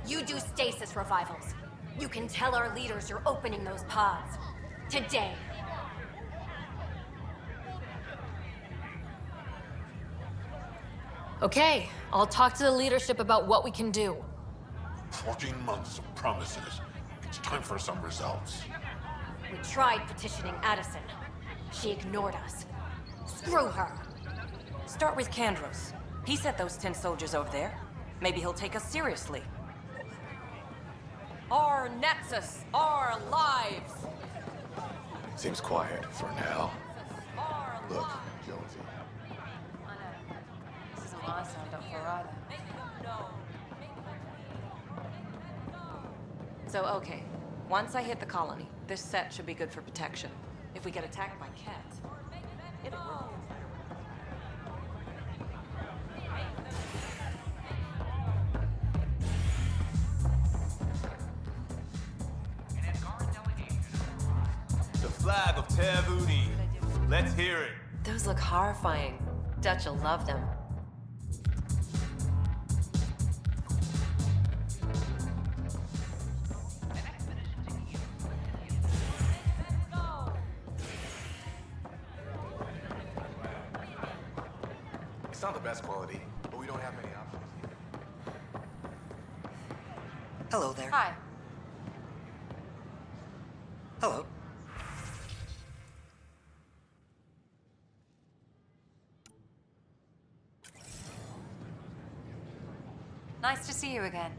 You do stasis revivals. You can tell our leaders you're opening those pods. Today. Okay, I'll talk to the leadership about what we can do. 14 months of promises. It's time for some results. We tried petitioning Addison. She ignored us. Screw her. Start with Kandros. He sent those 10 soldiers over there. Maybe he'll take us seriously. Our Nexus, our lives. Seems quiet for now. Look, Jonesy. This is a lot of sound up for Ryder. So, okay. Once I hit the colony, this set should be good for protection. If we get attacked by cats, it'll work. flag of Tervudi. Let's hear it. Those look horrifying. Dutch will love them. It's not the best quality, but we don't have many options. Hello there. Hi. Hello. Nice to see you again.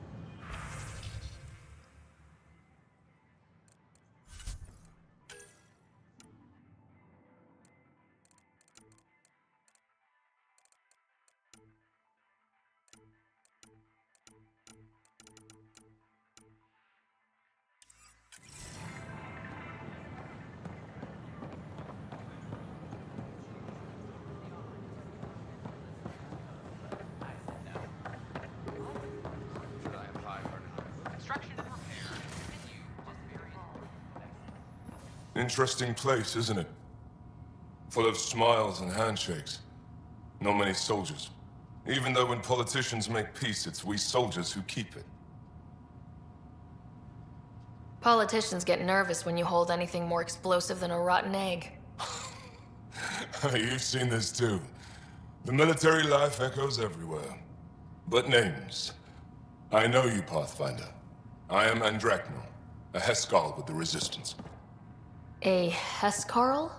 Interesting place, isn't it? Full of smiles and handshakes. Not many soldiers. Even though when politicians make peace, it's we soldiers who keep it. Politicians get nervous when you hold anything more explosive than a rotten egg. You've seen this too. The military life echoes everywhere. But names. I know you, Pathfinder. I am Andraknor, a Heskal with the Resistance. A Hescarl?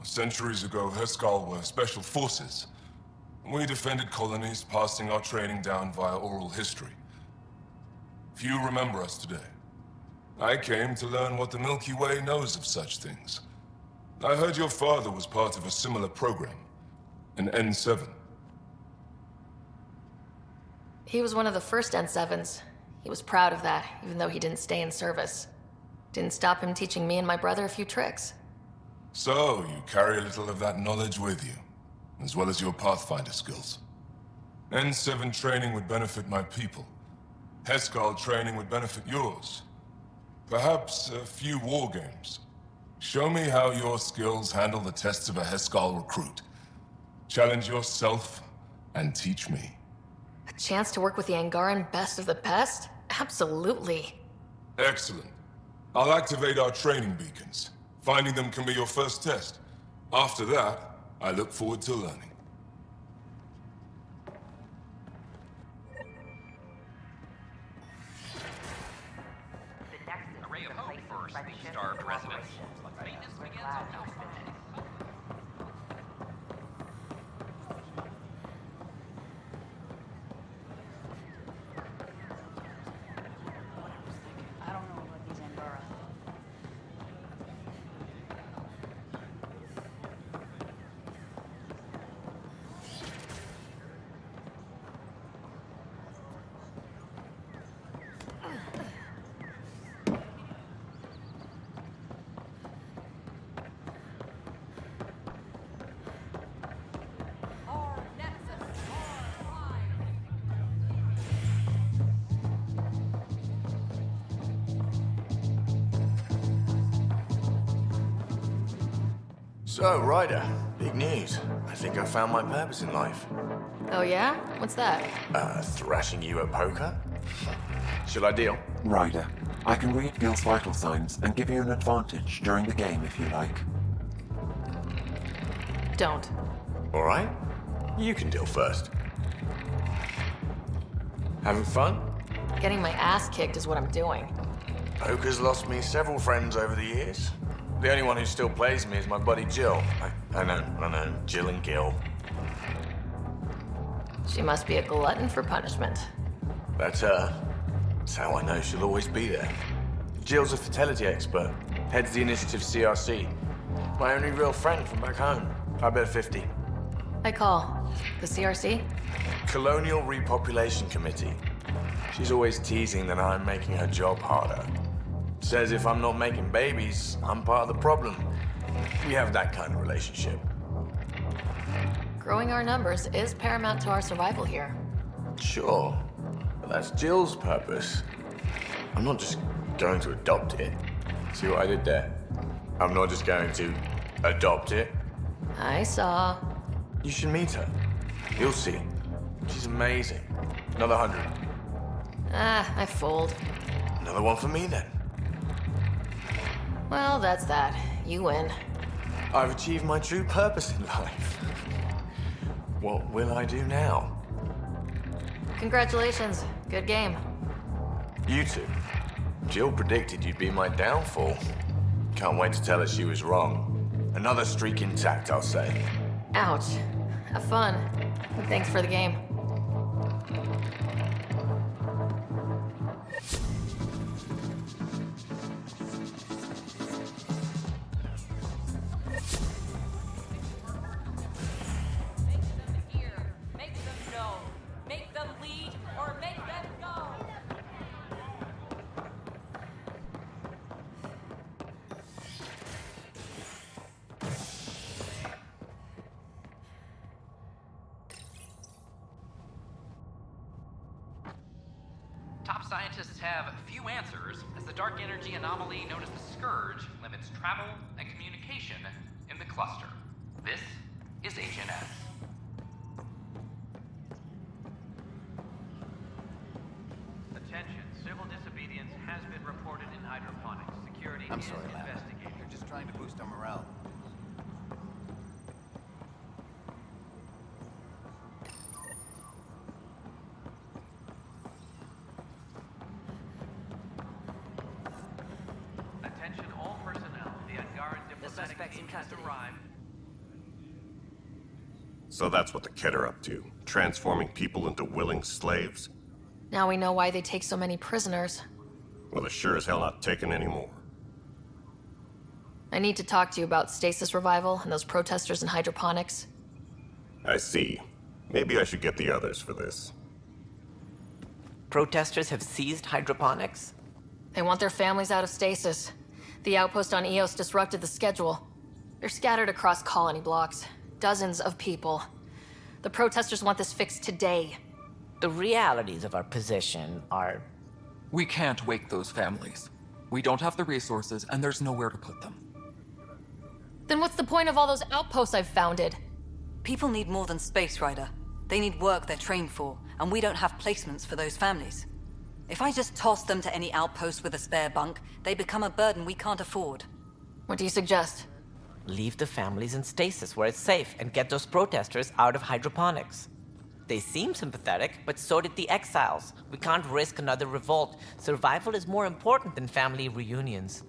Centuries ago, Heskal were special forces. We defended colonies, passing our training down via oral history. Few remember us today. I came to learn what the Milky Way knows of such things. I heard your father was part of a similar program, an N7. He was one of the first N7s. He was proud of that, even though he didn't stay in service. Didn't stop him teaching me and my brother a few tricks. So, you carry a little of that knowledge with you, as well as your Pathfinder skills. N7 training would benefit my people. Heskal training would benefit yours. Perhaps a few war games. Show me how your skills handle the tests of a Heskal recruit. Challenge yourself and teach me. A chance to work with the Angaran best of the best? Absolutely. Excellent. I'll activate our training beacons. Finding them can be your first test. After that, I look forward to learning. A ray of hope for sleep-starved residents. Maintenance begins on Alpha. I don't know about these Angara. So, Ryder, big news. I think I found my purpose in life. Oh yeah? What's that? Thrashing you at poker? Should I deal? Ryder, I can read Gil's vital signs and give you an advantage during the game if you like. Don't. All right. You can deal first. Having fun? Getting my ass kicked is what I'm doing. Poker's lost me several friends over the years. The only one who still plays me is my buddy Jill. I know. Jill and Gil. She must be a glutton for punishment. That's her. That's how I know she'll always be there. Jill's a fertility expert. Heads the initiative CRC. My only real friend from back home. I bet 50. I call. The CRC? Colonial Repopulation Committee. She's always teasing that I'm making her job harder. Says if I'm not making babies, I'm part of the problem. We have that kind of relationship. Growing our numbers is paramount to our survival here. Sure, but that's Jill's purpose. I'm not just going to adopt it. See what I did there? I'm not just going to adopt it. I saw. You should meet her. You'll see. She's amazing. Another 100. Ah, I fold. Another one for me then. Well, that's that. You win. I've achieved my true purpose in life. What will I do now? Congratulations. Good game. You two. Jill predicted you'd be my downfall. Can't wait to tell her she was wrong. Another streak intact, I'll say. Ouch. Have fun. And thanks for the game. Top scientists have few answers, as the dark energy anomaly known as the Scourge limits travel and communication in the cluster. This is HNS. Attention, civil disobedience has been reported in hydroponics. Security I'm is sorry, Lab. investigating. You're just trying to boost our morale. Attention all personnel. The Angaran diplomatic team has arrived. So that's what the Kett are up to, transforming people into willing slaves? Now we know why they take so many prisoners. Well, they're sure as hell not taking any more. I need to talk to you about stasis revival and those protesters in hydroponics. I see. Maybe I should get the others for this. Protesters have seized hydroponics? They want their families out of stasis. The outpost on Eos disrupted the schedule. They're scattered across colony blocks. Dozens of people. The protesters want this fixed today. The realities of our position are... We can't wake those families. We don't have the resources, and there's nowhere to put them. Then what's the point of all those outposts I've founded? People need more than space, Ryder. They need work they're trained for, and we don't have placements for those families. If I just toss them to any outpost with a spare bunk, they become a burden we can't afford. What do you suggest? Leave the families in stasis where it's safe and get those protesters out of hydroponics. They seem sympathetic, but so did the exiles. We can't risk another revolt. Survival is more important than family reunions.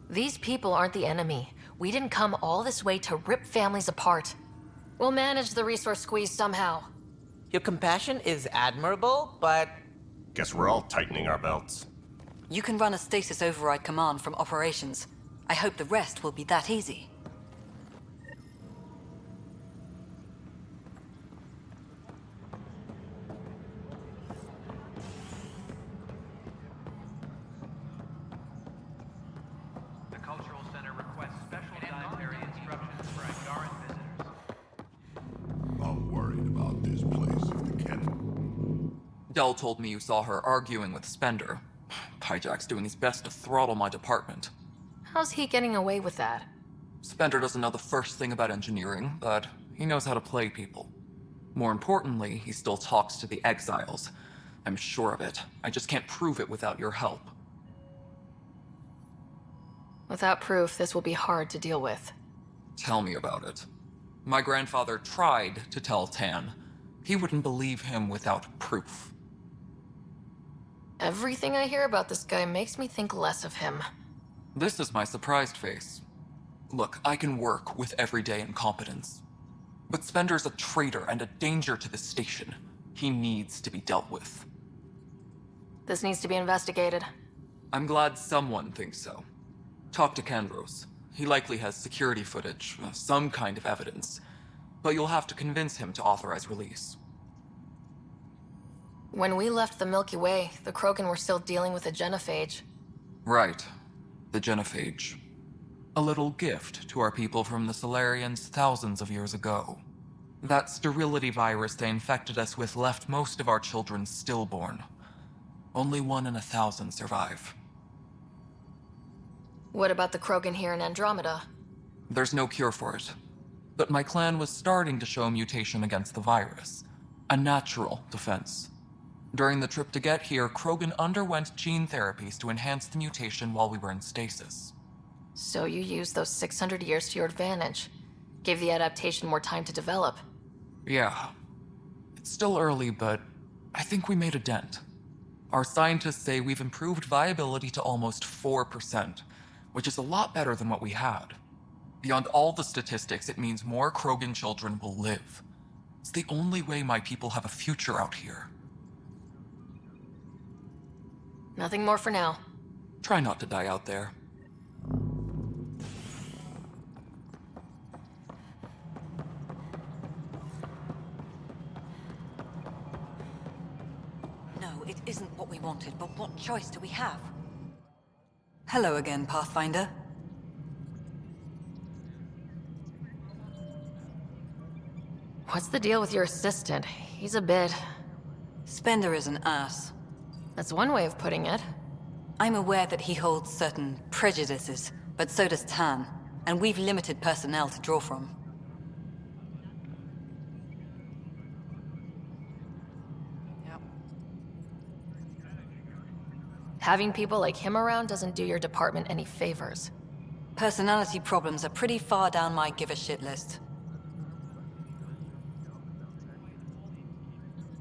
These people aren't the enemy. We didn't come all this way to rip families apart. We'll manage the resource squeeze somehow. Your compassion is admirable, but... Guess we're all tightening our belts. You can run a stasis override command from operations. I hope the rest will be that easy. The Cultural Center requests special dietary instructions for Angaran visitors. I'm worried about this place if the Kett... Dell told me you saw her arguing with Spender. Hijack's doing his best to throttle my department. How's he getting away with that? Spender doesn't know the first thing about engineering, but he knows how to play people. More importantly, he still talks to the exiles. I'm sure of it. I just can't prove it without your help. Without proof, this will be hard to deal with. Tell me about it. My grandfather tried to tell Tan. He wouldn't believe him without proof. Everything I hear about this guy makes me think less of him. This is my surprised face. Look, I can work with everyday incompetence. But Spender's a traitor and a danger to the station. He needs to be dealt with. This needs to be investigated. I'm glad someone thinks so. Talk to Kandros. He likely has security footage, some kind of evidence. But you'll have to convince him to authorize release. When we left the Milky Way, the Krogan were still dealing with a genophage. Right. The genophage. A little gift to our people from the Solarians thousands of years ago. That sterility virus they infected us with left most of our children stillborn. Only 1 in 1,000 survive. What about the Krogan here in Andromeda? There's no cure for it. But my clan was starting to show a mutation against the virus. A natural defense. During the trip to get here, Krogan underwent gene therapies to enhance the mutation while we were in stasis. So you used those 600 years to your advantage. Gave the adaptation more time to develop. Yeah. It's still early, but I think we made a dent. Our scientists say we've improved viability to almost 4%, which is a lot better than what we had. Beyond all the statistics, it means more Krogan children will live. It's the only way my people have a future out here. Nothing more for now. Try not to die out there. No, it isn't what we wanted, but what choice do we have? Hello again, Pathfinder. What's the deal with your assistant? He's a bit... Spender is an ass. That's one way of putting it. I'm aware that he holds certain prejudices, but so does Tan, and we've limited personnel to draw from. Having people like him around doesn't do your department any favors. Personality problems are pretty far down my give-a-shit list.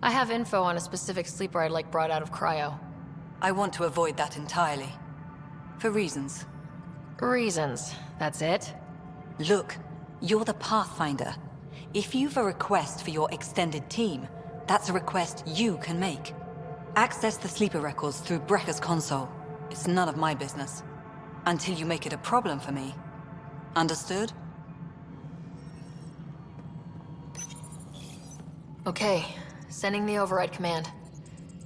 I have info on a specific sleeper I'd like brought out of cryo. I want to avoid that entirely. For reasons. Reasons, that's it? Look, you're the Pathfinder. If you've a request for your extended team, that's a request you can make. Access the sleeper records through Brekker's console. It's none of my business. Until you make it a problem for me. Understood? Okay, sending the override command.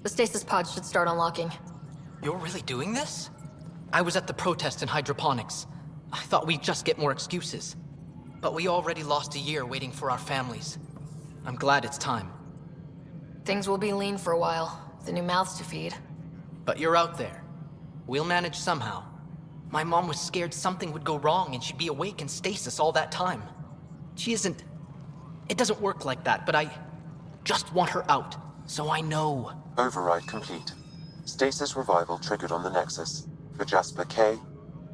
The stasis pod should start unlocking. You're really doing this? I was at the protest in hydroponics. I thought we'd just get more excuses. But we already lost a year waiting for our families. I'm glad it's time. Things will be lean for a while. The new mouths to feed. But you're out there. We'll manage somehow. My mom was scared something would go wrong and she'd be awake in stasis all that time. She isn't... It doesn't work like that, but I just want her out, so I know. Override complete. Stasis revival triggered on the Nexus. For Jasper K,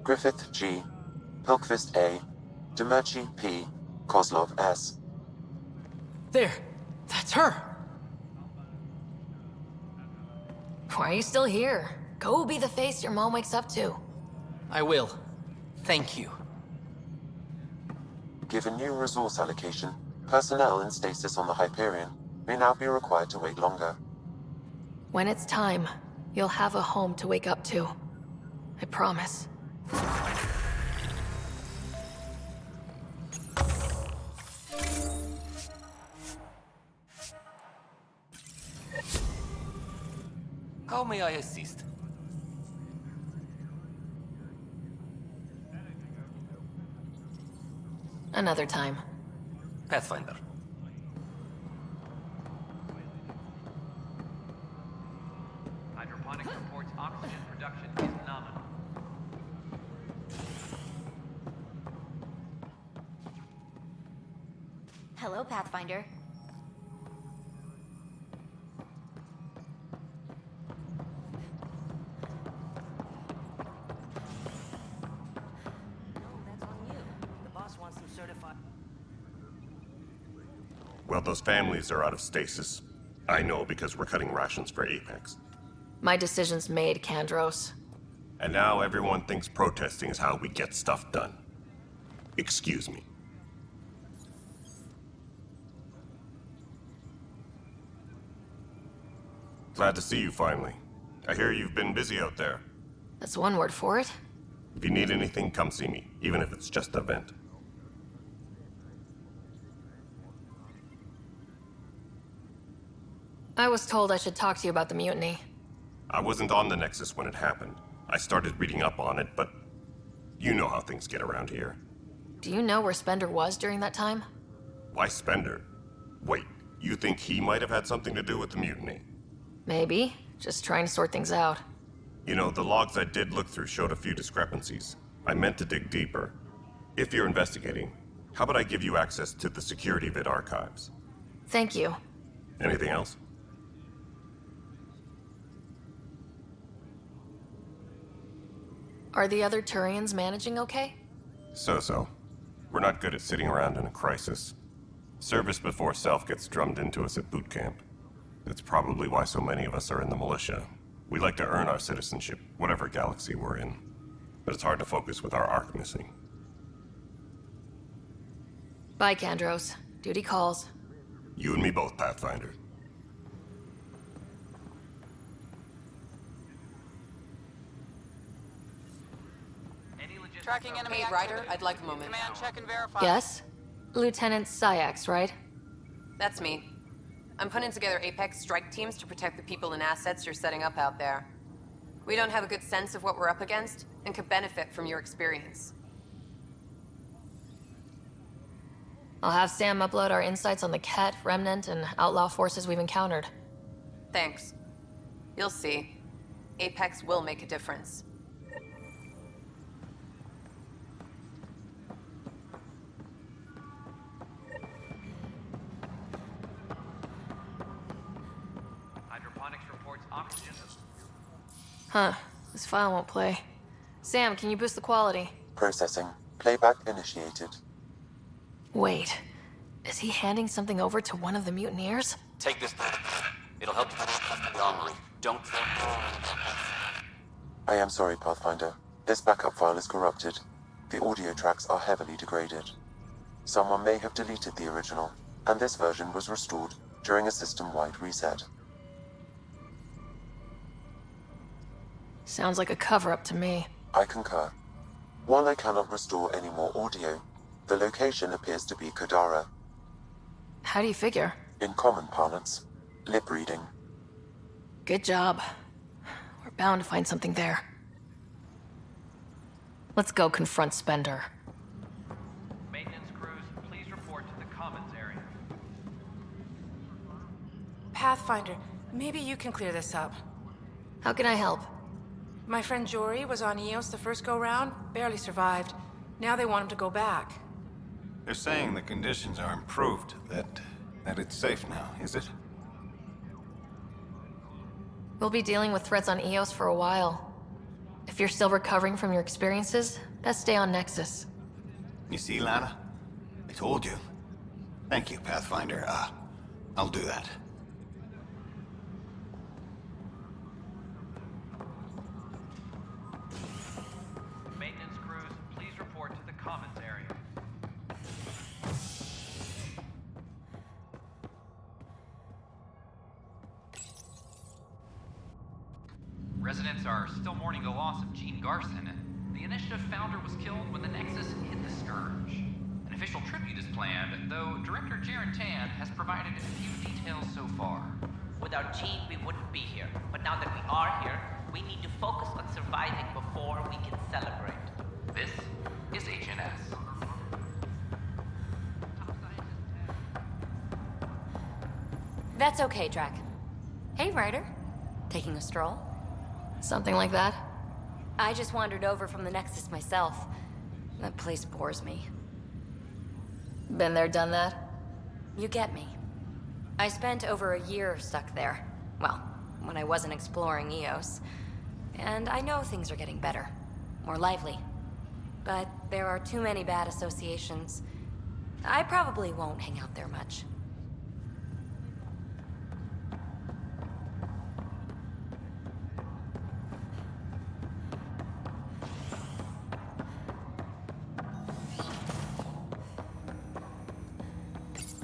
Griffith G, Pilkvist A, Demerchi P, Kozlov S. There! That's her! Why are you still here? Go be the face your mom wakes up to. I will. Thank you. Given new resource allocation, personnel in stasis on the Hyperion may now be required to wait longer. When it's time, you'll have a home to wake up to. I promise. How may I assist? Another time. Pathfinder. Hydroponics reports oxygen production is nominal. Hello, Pathfinder. Well, those families are out of stasis. I know because we're cutting rations for Apex. My decision's made, Kandros. And now everyone thinks protesting is how we get stuff done. Excuse me. Glad to see you finally. I hear you've been busy out there. That's one word for it. If you need anything, come see me, even if it's just a vent. I was told I should talk to you about the mutiny. I wasn't on the Nexus when it happened. I started reading up on it, but you know how things get around here. Do you know where Spender was during that time? Why Spender? Wait, you think he might have had something to do with the mutiny? Maybe. Just trying to sort things out. You know, the logs I did look through showed a few discrepancies. I meant to dig deeper. If you're investigating, how about I give you access to the security vid archives? Thank you. Anything else? Are the other Turians managing okay? So-so. We're not good at sitting around in a crisis. Service before self gets drummed into us at boot camp. That's probably why so many of us are in the militia. We like to earn our citizenship, whatever galaxy we're in. But it's hard to focus with our arc missing. Bye, Kandros. Duty calls. You and me both, Pathfinder. Tracking enemy Ryder, I'd like a moment. Command, check and verify. Yes? Lieutenant Syax, right? That's me. I'm putting together Apex strike teams to protect the people and assets you're setting up out there. We don't have a good sense of what we're up against, and could benefit from your experience. I'll have Sam upload our insights on the Ket, Remnant, and outlaw forces we've encountered. Thanks. You'll see. Apex will make a difference. Hydroponics reports oxygen. Huh. This file won't play. Sam, can you boost the quality? Processing. Playback initiated. Wait. Is he handing something over to one of the mutineers? Take this. It'll help you the armory. Don't... I am sorry, Pathfinder. This backup file is corrupted. The audio tracks are heavily degraded. Someone may have deleted the original, and this version was restored during a system-wide reset. Sounds like a cover-up to me. I concur. While I cannot restore any more audio, the location appears to be Kadara. How do you figure? In common parlance, lip reading. Good job. We're bound to find something there. Let's go confront Spender. Maintenance crews, please report to the commons area. Pathfinder, maybe you can clear this up. How can I help? My friend Jory was on Eos the first go-round, barely survived. Now they want him to go back. They're saying the conditions are improved, that it's safe now, is it? We'll be dealing with threats on Eos for a while. If you're still recovering from your experiences, best stay on Nexus. You see, Lana? I told you. Thank you, Pathfinder. I'll do that. Maintenance crews, please report to the commons area. Residents are still mourning the loss of Gene Garson. The Initiative founder was killed when the Nexus hit the Scourge. An official tribute is planned, though Director Jaren Tan has provided few details so far. Without Gene, we wouldn't be here. But now that we are here, we need to focus on surviving before we can celebrate. This is HNS. That's okay, Drac. Hey, Ryder. Taking a stroll? Something like that? I just wandered over from the Nexus myself. That place bores me. Been there, done that? You get me. I spent over a year stuck there. Well, when I wasn't exploring Eos. And I know things are getting better. More lively. But there are too many bad associations. I probably won't hang out there much.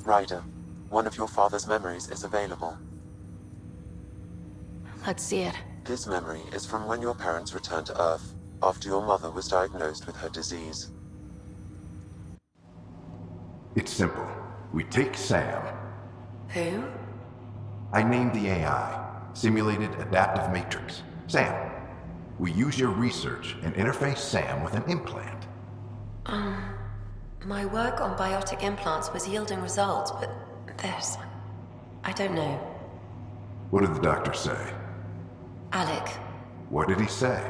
Ryder, one of your father's memories is available. Let's see it. This memory is from when your parents returned to Earth, after your mother was diagnosed with her disease. It's simple. We take Sam. Who? I named the AI, Simulated Adaptive Matrix. Sam. We use your research and interface Sam with an implant. My work on biotic implants was yielding results, but I don't know. What did the doctor say? Alec, What did he say?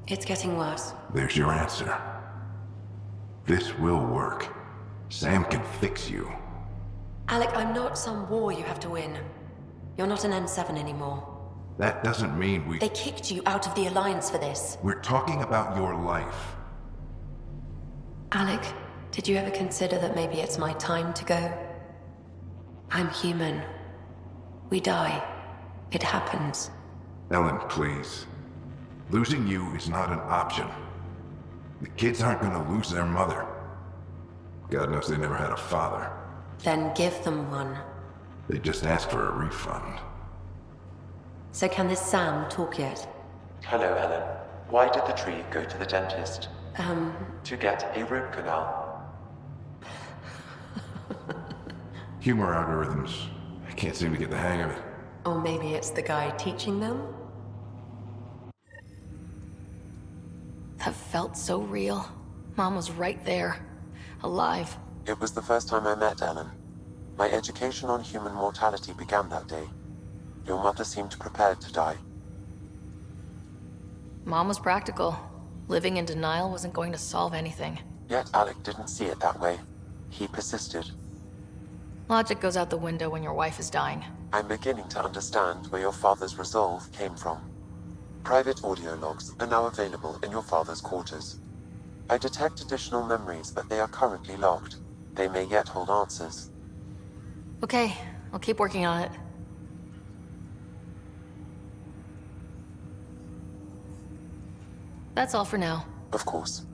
it's getting worse. There's your answer. This will work. Sam can fix you. Alec, I'm not some war you have to win. You're not an N7 anymore. That doesn't mean we... They kicked you out of the Alliance for this. We're talking about your life. Alec, did you ever consider that maybe it's my time to go? I'm human. We die. It happens. Ellen, please. Losing you is not an option. The kids aren't gonna lose their mother. God knows they never had a father. Then give them one. They just asked for a refund. So can this Sam talk yet? Hello, Ellen. Why did the tree go to the dentist? To get a root canal. Humor algorithms. I can't seem to get the hang of it. Or maybe it's the guy teaching them? That felt so real. Mom was right there. Alive. It was the first time I met Ellen. My education on human mortality began that day. Your mother seemed prepared to die. Mom was practical. Living in denial wasn't going to solve anything. Yet Alec didn't see it that way. He persisted. Logic goes out the window when your wife is dying. I'm beginning to understand where your father's resolve came from. Private audio logs are now available in your father's quarters. I detect additional memories, but they are currently logged. They may yet hold answers. Okay, I'll keep working on it. That's all for now. Of course.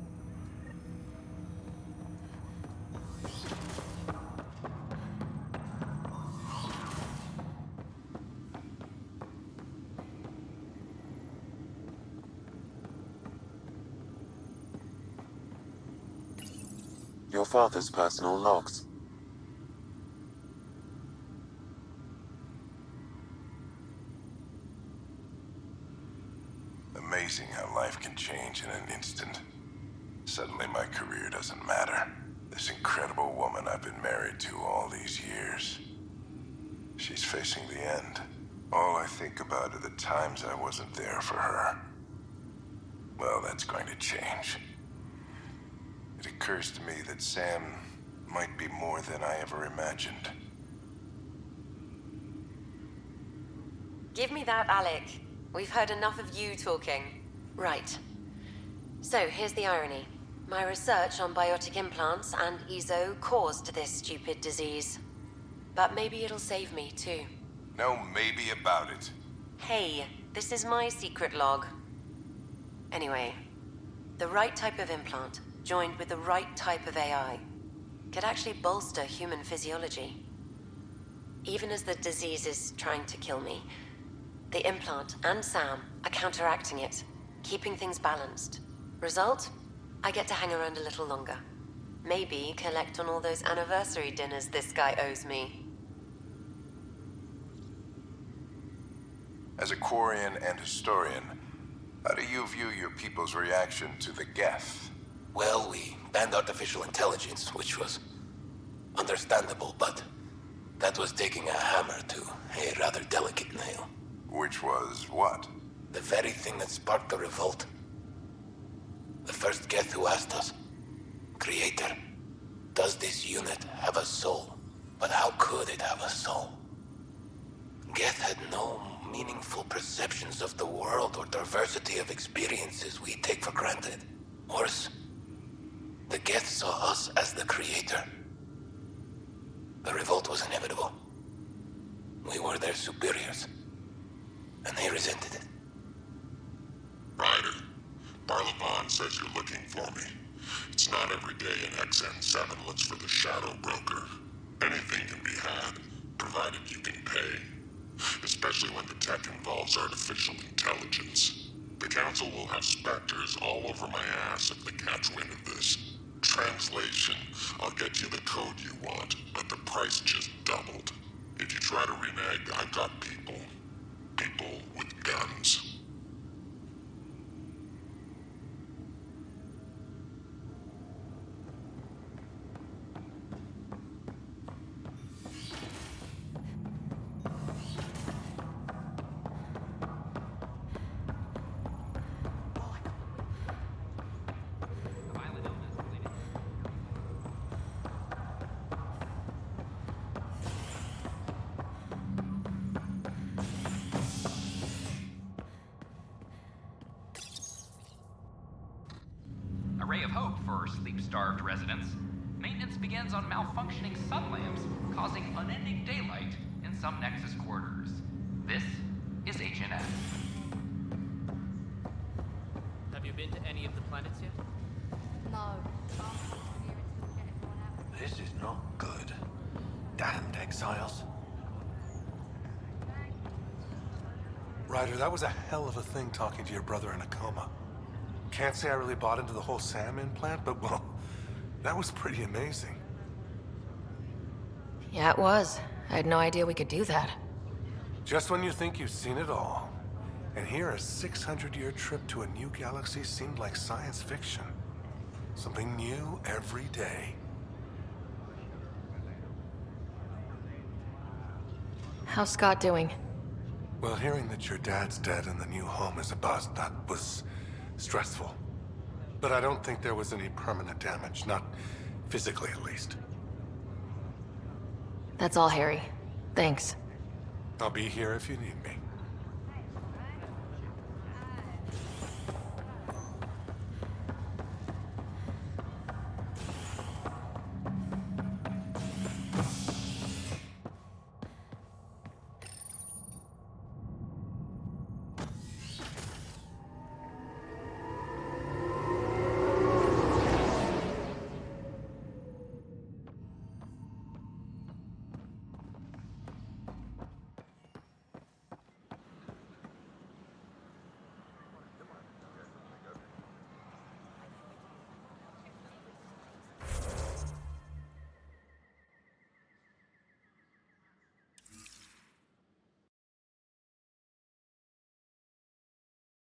Your father's personal logs. Amazing how life can change in an instant. Suddenly my career doesn't matter. This incredible woman I've been married to all these years. She's facing the end. All I think about are the times I wasn't there for her. Well, that's going to change. It occurs to me that Sam might be more than I ever imagined. Give me that, Alec. We've heard enough of you talking. Right. So, here's the irony. My research on biotic implants and EZO caused this stupid disease. But maybe it'll save me, too. No maybe about it. Hey, this is my secret log. Anyway, the right type of implant, joined with the right type of AI, could actually bolster human physiology. Even as the disease is trying to kill me, the implant and Sam are counteracting it, keeping things balanced. Result? I get to hang around a little longer. Maybe collect on all those anniversary dinners this guy owes me. As a Quarian and historian, how do you view your people's reaction to the Geth? Well, we banned artificial intelligence, which was understandable, but that was taking a hammer to a rather delicate nail. Which was what? The very thing that sparked the revolt. The first Geth who asked us, Creator, does this unit have a soul? But how could it have a soul? Geth had no meaningful perceptions of the world or diversity of experiences we take for granted. Worse, the Geth saw us as the Creator. The revolt was inevitable. We were their superiors, and they resented it. Ryder, Barlevon says you're looking for me. It's not every day an XN7 looks for the Shadow Broker. Anything can be had, provided you can pay. Especially when the tech involves artificial intelligence. The Council will have specters all over my ass if they catch wind of this. Translation, I'll get you the code you want, but the price just doubled. If you try to renege, I've got people. People with guns. sleep-starved residents, maintenance begins on malfunctioning sun lamps, causing unending daylight in some Nexus quarters. This is HNS. Have you been to any of the planets yet? No. This is not good. Damned exiles. Ryder, that was a hell of a thing talking to your brother in a coma. Can't say I really bought into the whole Sam implant, but well, that was pretty amazing. Yeah, it was. I had no idea we could do that. Just when you think you've seen it all. And here a 600-year trip to a new galaxy seemed like science fiction. Something new every day. How's Scott doing? Well, hearing that your dad's dead and the new home is a bust, that was stressful. But I don't think there was any permanent damage, not physically at least. That's all, Harry. Thanks. I'll be here if you need me.